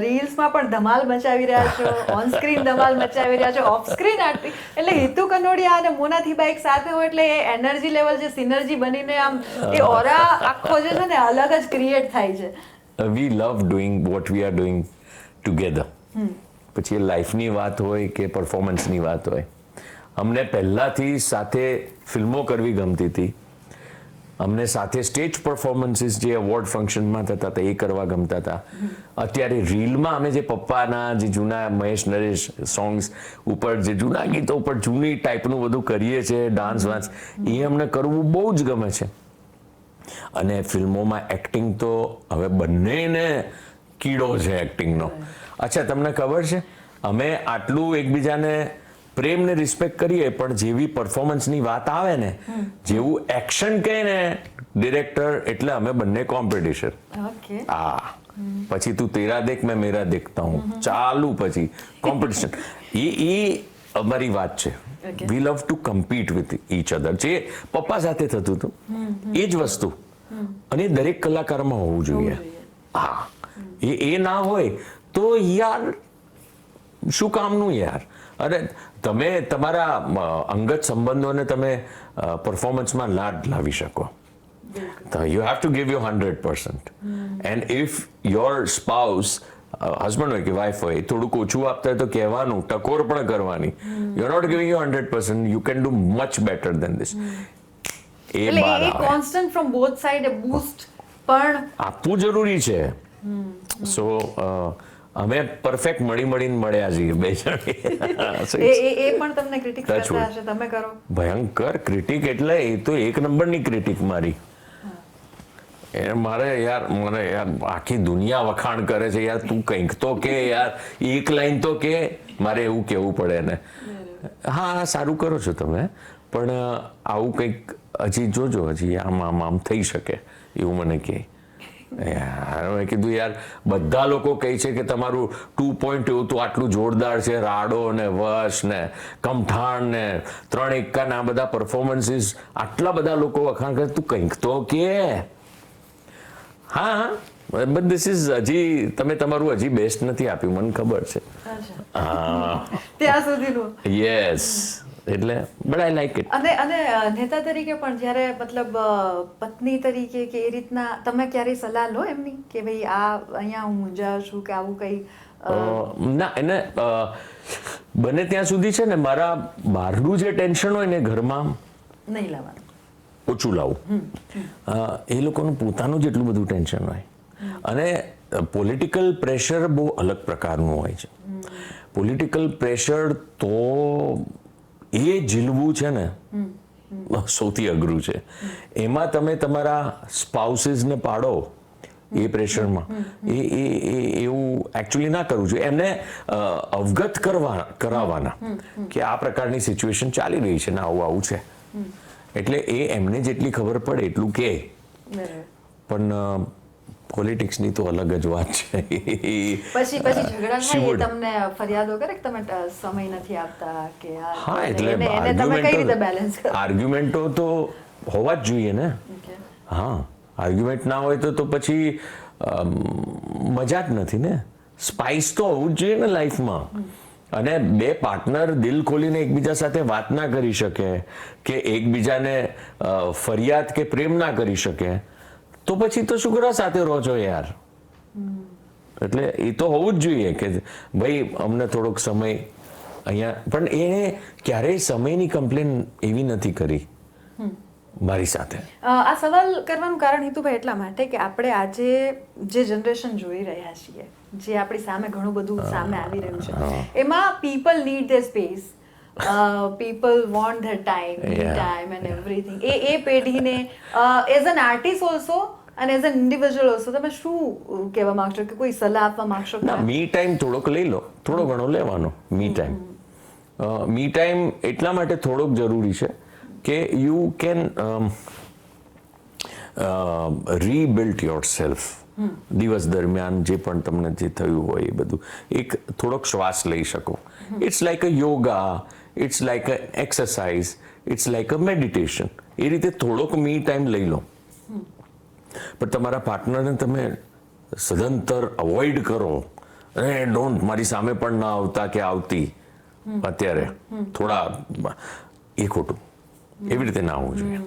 રીલ્સમાં પણ ધમાલ મચાવી રહ્યા છો, ઓન સ્ક્રીન ધમાલ મચાવી રહ્યા છો, ઓફ સ્ક્રીન આટલી. એટલે હિતુ કનોડિયા અને મોના થીબા એક સાથે હોય એટલે એ એનર્જી લેવલ જે સિનર્જી બનીને આમ એ ઓરા આખો જે છે ને અલગ જ ક્રિએટ થાય છે. We love doing what we are doing together. પછી એ લાઈફની વાત હોય કે પરફોર્મન્સની વાત હોય, અમને પહેલાથી સાથે ફિલ્મો કરવી ગમતી હતી, અમને સાથે સ્ટેજ પરફોર્મન્સીસ જે એવોર્ડ ફંક્શનમાં થતા હતા એ કરવા ગમતા હતા. અત્યારે રીલમાં અમે જે પપ્પાના જે જૂના મહેશ નરેશ સોંગ્સ ઉપર, જે જૂના ગીતો ઉપર જૂની ટાઈપનું બધું કરીએ છીએ, ડાન્સ વાન્સ, એ અમને કરવું બહુ જ ગમે છે. અને ફિલ્મોમાં એક્ટિંગ તો હવે બંનેને કીડો છે એક્ટિંગનો. અચ્છા, તમને ખબર છે અમે આટલું એકબીજાને પ્રેમ ને રિસ્પેક્ટ કરીએ, પણ જેવી પરફોર્મન્સની વાત આવે ને, જેવું એક્શન કહે ને ડિરેક્ટર, એટલે અમે બંને કોમ્પિટિશન. હા, પછી તું તેરા દેખ મેં મેરા દેખતા હું, ચાલુ પછી કોમ્પિટિશન. એ અમારી વાત છે. We love to compete with each other. જે પપ્પા સાથે થતું હતું એ જ વસ્તુ, અને દરેક કલાકારમાં હોવું જોઈએ. હા, એ ના હોય તો યાર શું કામનું યાર. અરે તમે તમારા અંગત સંબંધોને તમે પરફોર્મન્સમાં લાડ લાવી શકો. You have to give your 100%. And if your spouse, husband હોય કે વાઇફ હોય, થોડુંક ઓછું આપતા હોય તો કહેવાનું, ટકોર પણ કરવાની. You are not giving your 100%, you can do much better than this. એટલે એ constant from both side boost પણ આપવું જરૂરી છે. સો અમે પરફેક્ટ મળીને મળ્યા છીએ બે જણ. એ પણ તમને ક્રિટિક કરતા હશે, તમે કરો? ભયંકર ક્રિટિક, એટલે એ તો એક નંબરની ક્રિટિક મારી. મારે યાર, મને યાર આખી દુનિયા વખાણ કરે છે યાર, તું કંઈક તો કે યાર, એક લાઈન તો કે, મારે એવું કહેવું પડે ને. હા, સારું કરો છો તમે, પણ આવું કંઈક હજી જોજો, હજી આમ થઈ શકે એવું મને કહે. યાર મેં કીધું યાર, બધા લોકો કહે છે કે તમારું 2.0 તો આટલું જોરદાર છે, રાડો ને વશ ને કમઠાણ ને 3 એક્કા ના બધા પરફોર્મન્સીસ, આટલા બધા લોકો વખાણ કરે, તું કંઈક તો કે. હા, બટ ધીસ ઇઝ, હજી તમે તમારું હજી બેસ્ટ નથી આપ્યું, મને ખબર છે. ત્યાં સુધીનું. યસ, એટલે બટ આઈ લાઈક ઇટ. અને નેતા તરીકે પણ જ્યારે મતલબ પત્ની તરીકે કે એ રીતના તમે ક્યારેય સલાહ લો એમની કે ભાઈ આ અહીંયા હું મૂંઝાયો છું કે આવું કંઈ? ના, એને બને ત્યાં સુધી છે ને, મારા બહારનું જે ટેન્શન હોય ને ઘરમાં નહીં લાવવાનું, ઓછું લાવું. એ લોકોનું પોતાનું જ એટલું બધું ટેન્શન હોય. અને પોલિટિકલ પ્રેશર બહુ અલગ પ્રકારનું હોય છે. પોલિટિકલ પ્રેશર તો એ ઝીલવું છે ને સૌથી અઘરું છે. એમાં તમે તમારા સ્પાઉસીસને પાડો એ પ્રેશરમાં, એવું એકચ્યુઅલી ના કરવું જોઈએ. એમને અવગત કરાવવાના કે આ પ્રકારની સિચ્યુએશન ચાલી રહી છે ને આવું છે, એટલે એ એમને જેટલી ખબર પડે એટલું કે. પણ પછી તો અલગ જ વાત છે. ઝઘડા she થાય એ would. તમને ફરિયાદો કરે કે તમે સમય નથી આપતા કે હા એટલે એને તમે કઈ રીતે બેલેન્સ કરો? આર્ગ્યુમેન્ટો તો હોવા જ જોઈએ ને. Okay. હા, આર્ગ્યુમેન્ટ ના હોય તો પછી મજા જ નથી ને. સ્પાઇસ તો હોવું જ જોઈએ ને લાઈફમાં. અને બે પાર્ટનર દિલ ખોલીને એકબીજા સાથે વાત ના કરી શકે કે એકબીજાને ફરિયાદ કે પ્રેમ ના કરી શકે તો પછી તો શું કરવા સાથે રહો છો યાર. એટલે એ તો હોવું જ જોઈએ કે ભાઈ અમને થોડોક સમય અહીંયા, પણ એને ક્યારેય સમયની કમ્પ્લેન એવી નથી કરી મારી સાથે. આ સવાલ કરવાનું કારણ હિતુભાઈ એટલા માટે કે આપણે આજે જે જનરેશન જોઈ રહ્યા છીએ, જે આપણી સામે ઘણું બધું સામે આવી રહ્યું છે, એમાં people need their space, people want their time, time and everything. એ પેઢીને એઝ એન આર્ટિસ્ટ ઓલ્સો અને એઝ એન ઇન્ડિવિજ્યુઅલ ઓલ્સો તમે શું કહેવા માંગશો કે કોઈ સલાહ આપવા માંગશો? ના, મી ટાઈમ થોડોક લઈ લો, થોડો ઘણો લેવાનો મી ટાઈમ. મી ટાઈમ એટલા માટે થોડોક જરૂરી છે કે યુ કેન રીબિલ્ડ યોર સેલ્ફ. દિવસ દરમિયાન જે પણ તમને જે થયું હોય એ બધું એક થોડોક શ્વાસ લઈ શકો. It's like a yoga, it's like a exercise, it's like a meditation. એ રીતે થોડોક મી ટાઈમ લઈ લો. પણ તમારા પાર્ટનરને તમે સદંતર અવોઇડ કરો, અરે ડોન્ટ, મારી સામે પણ ના આવતા કે આવતી અત્યારે થોડા, એ ખોટું. એવી રીતે ના હોવું જોઈએ.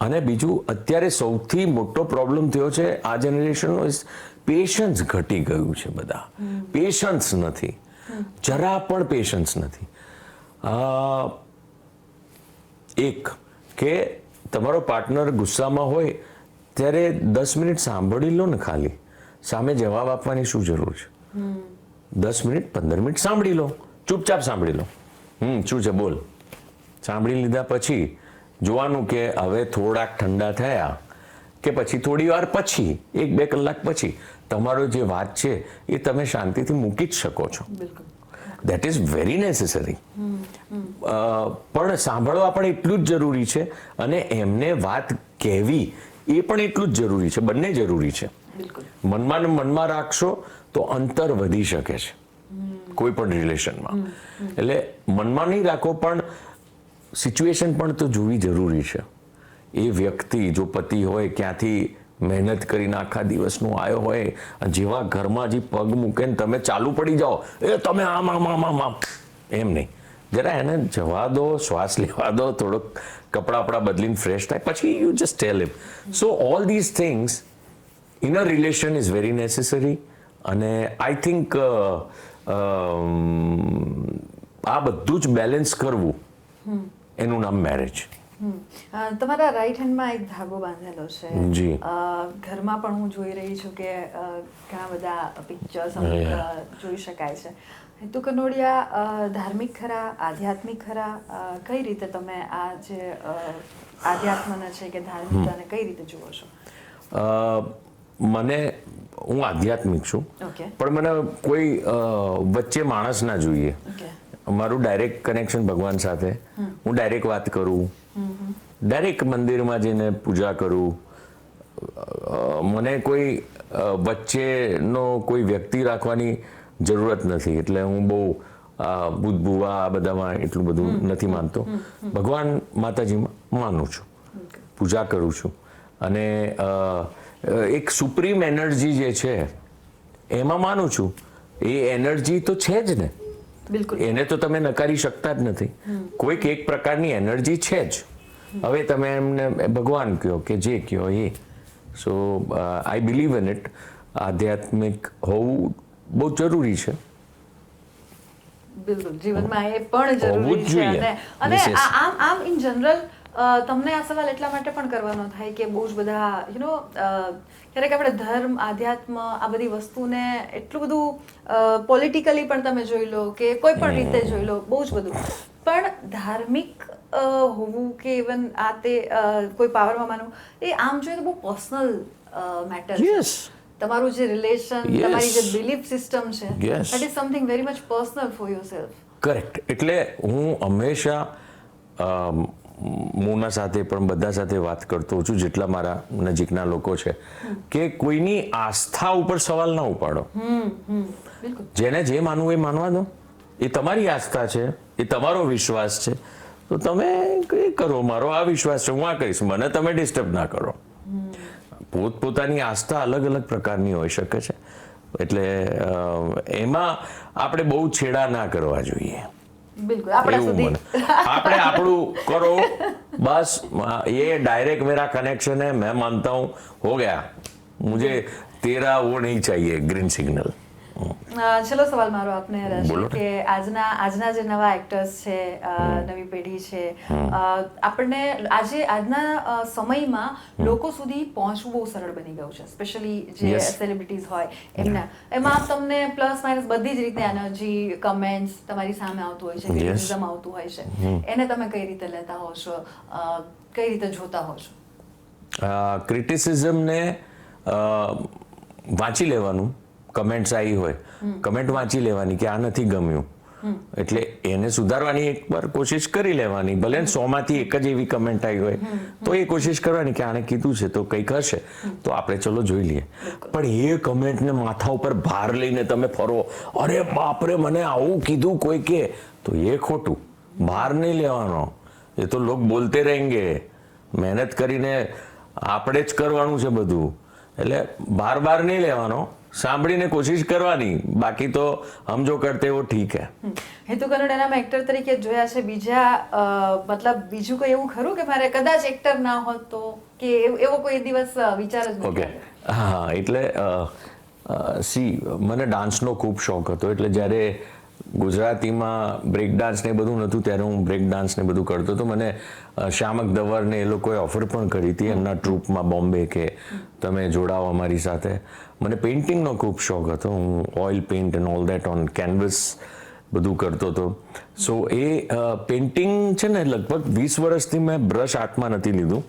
અને બીજું, અત્યારે સૌથી મોટો પ્રોબ્લેમ થયો છે આ જનરેશનનો, પેશન્સ ઘટી ગયું છે. બધા પેશન્સ નથી, જરા પણ પેશન્સ નથી. એક કે તમારો પાર્ટનર ગુસ્સામાં હોય ત્યારે 10 મિનિટ સાંભળી લો ને. ખાલી સામે જવાબ આપવાની શું જરૂર છે? 10 મિનિટ 15 મિનિટ સાંભળી લો, ચૂપચાપ સાંભળી લો. શું છે બોલ. સાંભળી લીધા પછી જોવાનું કે હવે થોડાક ઠંડા થયા કે પછી થોડી વાર પછી 1-2 કલાક પછી તમારો જે વાત છે એ તમે શાંતિથી મૂકી જ શકો છો. That is very necessary. પણ સાંભળવા પણ એટલું જ જરૂરી છે અને એમને વાત કહેવી એ પણ એટલું જ જરૂરી છે. બંને જરૂરી છે. મનમાં ને મનમાં રાખશો તો અંતર વધી શકે છે કોઈ પણ રિલેશનમાં. એટલે મનમાં નહીં રાખો, પણ સિચ્યુએશન પણ તો જોવી જરૂરી છે. એ વ્યક્તિ જો પતિ હોય, ક્યાંથી મહેનત કરીને આખા દિવસનું આવ્યો હોય, જેવા ઘરમાં જે પગ મૂકે ને તમે ચાલુ પડી જાઓ, એ તમે આમ આમ આમ આમ આમ, એમ નહીં. જરા એને જવા દો, શ્વાસ લેવા દો, થોડોક કપડાં આપણા બદલીને ફ્રેશ થાય, પછી you just tell him. So all these things in a relation is very necessary. અને આઈ થિંક આ બધું જ બેલેન્સ કરવું, એનું નામ મેરેજ. તમારા રાઈટ હેન્ડમાં એક ધાગો બાંધેલો છે. જી. ઘરમાં પણ હું જોઈ રહી છું કે ઘણા બધા પિક્ચર્સ જોઈ શકાય છે. હિતુ કનોડિયા ધાર્મિક ખરા, આધ્યાત્મિક ખરા? કઈ રીતે તમે આ જે આધ્યાત્મને છે કે ધાર્મિકતાને કઈ રીતે જુઓ છો? હું આધ્યાત્મિક છું, પણ મને કોઈ વચ્ચે માણસ ના જોઈએ. મારું ડાયરેક્ટ કનેક્શન ભગવાન સાથે. હું ડાયરેક્ટ વાત કરું, ડાયરેક્ટ મંદિરમાં જઈને પૂજા કરું. મને કોઈ વચ્ચેનો કોઈ વ્યક્તિ રાખવાની જરૂરત નથી. એટલે હું બહુ બુદ્ધ ભુવા આ બધામાં એટલું બધું નથી માનતો. ભગવાન માતાજીમાં માનું છું, પૂજા કરું છું. અને એક સુપ્રીમ એનર્જી જે છે એમાં માનું છું. એ એનર્જી તો છે જ ને, એને તો તમે નકારી શકતા જ નથી. કોઈક એક પ્રકારની એનર્જી છે જ. હવે તમે એમને ભગવાન કહો કે જે કહો એ. સો આઈ બિલીવ ઇન ઇટ. આધ્યાત્મિક હોવું બહુ જરૂરી છે. બિલકુલ, જીવનમાં એ પણ જરૂરી છે. અને આમ ઇન જનરલ તમને આ સવાલ એટલા માટે પણ કરવાનો થાય કે બહુ જ બધા ક્યારેક આપણે ધર્મ, આધ્યાત્મ આ બધી વસ્તુને એટલું બધું પોલિટિકલી પણ તમે જોઈ લો કે કોઈ પણ રીતે જોઈ લો, બહુ જ બધું. પણ ધાર્મિક હોવું કે ઇવન આ તે કોઈ પાવરમાં માનવું, એ આમ જોઈએ તો બહુ પર્સનલ મેટર છે. તમારું જે રિલેશન, તમારી જે બિલીફ સિસ્ટમ છે, that is something very much personal for yourself. Correct. એટલે હું હંમેશા મોના સાથે પણ બધા સાથે વાત કરતો છું, જેટલા મારા નજીકના લોકો છે, કે કોઈની આસ્થા ઉપર સવાલ ના ઉપાડો. જેને જે માનવું એ માનવા દો. એ તમારી આસ્થા છે, એ તમારો વિશ્વાસ છે, તો તમે કઈ કરો. મારો આ વિશ્વાસ છે, હું આ કહીશ, મને તમે ડિસ્ટર્બ ના કરો. પોતપોતાની આસ્થા અલગ અલગ પ્રકારની હોઈ શકે છે, એટલે એમાં આપણે બહુ છેડા ના કરવા જોઈએ. बिल्कुल આપણે સુધી આપણે આપણું કરો બસ. ये डायरेक्ट मेरा कनेक्शन है, मैं मानता हूँ, हो गया. मुझे तेरा वो नहीं चाहिए ग्रीन सिग्नल. ચલો સવાલ મારો આપને રહેશે કે આજના જે નવા એક્ટર્સ છે, નવી પેઢી છે, આપણને આજના સમયમાં લોકો સુધી પહોંચવું બહુ સરળ બની ગયું છે, સ્પેશિયલી જે સેલિબ્રિટીઝ હોય એમાં તમને પ્લસ માઇનસ બધી જ રીતે એનર્જી, કમેન્ટ્સ તમારી સામે આવતું હોય છે, ક્રિટિસિઝમ આવતું હોય છે. એને તમે કઈ રીતે લેતા હો છો, કઈ રીતે જોતા હો છો? ક્રિટિસિઝમને વાંચી લેવાનું. કમેન્ટ્સ આવી હોય, કમેન્ટ વાંચી લેવાની કે આ નથી ગમ્યું, એટલે એને સુધારવાની એકવાર કોશિશ કરી લેવાની. ભલે 100માંથી એક જ એવી કમેન્ટ આવી હોય તો એ કોશિશ કરવાની કે આણે કીધું છે તો કંઈક હશે, તો આપણે ચલો જોઈ લઈએ. પણ એ કમેન્ટને માથા ઉપર ભાર લઈને તમે ફરો, અરે બાપરે મને આવું કીધું કોઈ કે, તો એ ખોટું. ભાર નહીં લેવાનો, એ તો લોક બોલતે રહેંગે. મહેનત કરીને આપણે જ કરવાનું છે બધું, એટલે બાર નહીં લેવાનો, સાંભળીને કોશિશ કરવાની. બાકી તો હમ જો કરતે હો ઠીક હે. હિતુ કનોડિયાના એક્ટર તરીકે જોયા છે. મતલબ બીજું કોઈ એવું ખરું કે મારે કદાચ એક્ટર ના હોત તો, કે એવો કોઈ દિવસ વિચાર જ નથી? હા, એટલે મને ડાન્સનો ખૂબ શોખ હતો. એટલે જ્યારે ગુજરાતીમાં બ્રેક ડાન્સ ને બધું નહોતું ત્યારે હું બ્રેક ડાન્સ ને બધું કરતો હતો. મને શ્યામક દવર ને એ લોકોએ ઓફર પણ કરી હતી એમના ટ્રુપમાં બોમ્બે કે તમે જોડાઓ અમારી સાથે. મને પેઇન્ટિંગનો ખૂબ શોખ હતો. હું oil paint and all that on canvas બધું કરતો હતો. સો એ પેઇન્ટિંગ છે ને, લગભગ 20 વર્ષથી મેં બ્રશ હાથમાં નથી લીધું.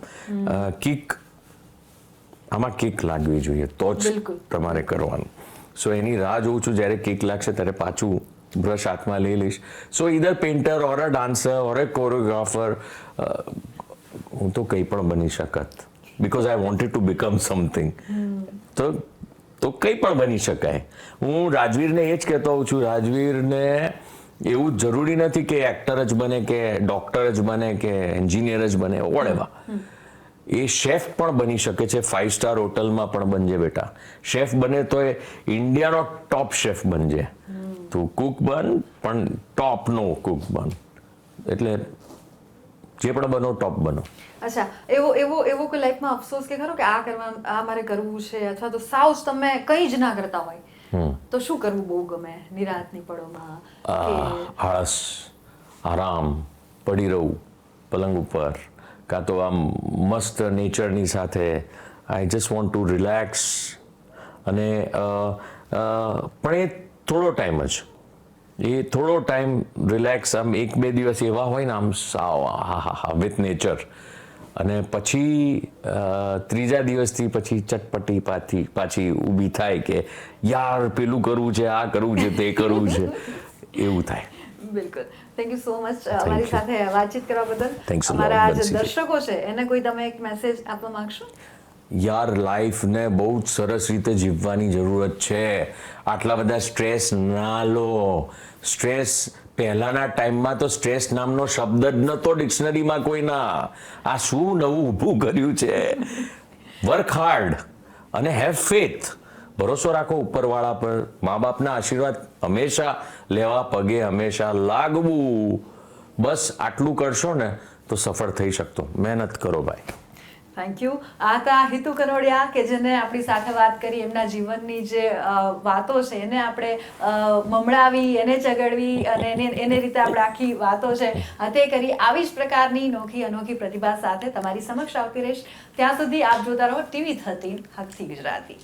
આમાં કિક લાગવી જોઈએ તો જ તમારે કરવાનું. સો એની રાહ જોઉં છું, જ્યારે કિક લાગશે ત્યારે પાછું બ્રશ હાથમાં લઈ લઈશ. So either painter or a dancer or a choreographer, હું તો કંઈ પણ બની શકત, because I wanted to become something. તો કંઈ પણ બની શકાય. હું રાજવીરને એ જ કહેતો હોઉં છું, રાજવીરને એવું જરૂરી નથી કે એક્ટર જ બને, કે ડોક્ટર જ બને, કે એન્જિનિયર જ બને, વોટેવર. એ શેફ પણ બની શકે છે. 5 સ્ટાર હોટલમાં પણ બનજે બેટા. શેફ બને તો એ ઇન્ડિયાનો ટોપ શેફ બનજે. તું કુક બન, પણ ટોપનો કુક બન. એટલે જે પણ બનો ટોપ બનો. અચ્છા, એવો કોઈ લાઈફમાં અફસોસ કે ખરો કે આ મારે કરવું છે, અથવા તો સાવ તમે કંઈ જ ના કરતા હોય તો શું કરવું બહુ ગમે નિરાંતની પળોમાં? આળસ, આરામ, પડી રહું પલંગ ઉપર, કાં તો આમ મસ્ત નેચરની સાથે. I just want to relax. અને પણ એ થોડો ટાઈમ જ, એ થોડો ટાઈમ રિલેક્સ. આમ 1-2 દિવસ એવા હોય ને આમ સાવ હા વિથ નેચર, અને પછી 3જા દિવસથી પછી ચટપટી પાછી ઊભી થાય કે યાર પેલું કરવું છે, આ કરવું છે, તે કરવું છે, એવું થાય. બિલકુલ. થેન્ક યુ સો મચ અમારી સાથે વાતચીત કરવા બદલ. અમારા જે દર્શકો છે એને કોઈ તમે એક મેસેજ આપવા માંગશો? યાર, લાઈફને બહુ જ સરસ રીતે જીવવાની જરૂરત છે. આટલા બધા સ્ટ્રેસ ના લો. સ્ટ્રેસ પહેલાના ટાઈમમાં તો સ્ટ્રેસ નામનો શબ્દ જ નહોતો ડિક્શનરીમાં કોઈના. આ શું નવું ઊભું કર્યું છે? વર્ક હાર્ડ અને હેવ ફેથ. ભરોસો રાખો ઉપરવાળા પર. મા બાપના આશીર્વાદ હંમેશા લેવા, પગે હંમેશા લાગવું. બસ આટલું કરશો ને તો સફળ થઈ શકતો. મહેનત કરો ભાઈ. Thank you. આ હતા હિતુ કનોડિયા, કે જેને આપણી સાથે વાત કરી, એમના જીવનની જે વાતો છે એને આપણે મમડાવી, એને ચગડવી અને એને રીતે આપણે આખી વાતો છે તે કરી. આવી જ પ્રકારની નોખી અનોખી પ્રતિભા સાથે તમારી સમક્ષ આવતી રહીશ. ત્યાં સુધી આપ જોતા રહો TV13 હકથી ગુજરાતી.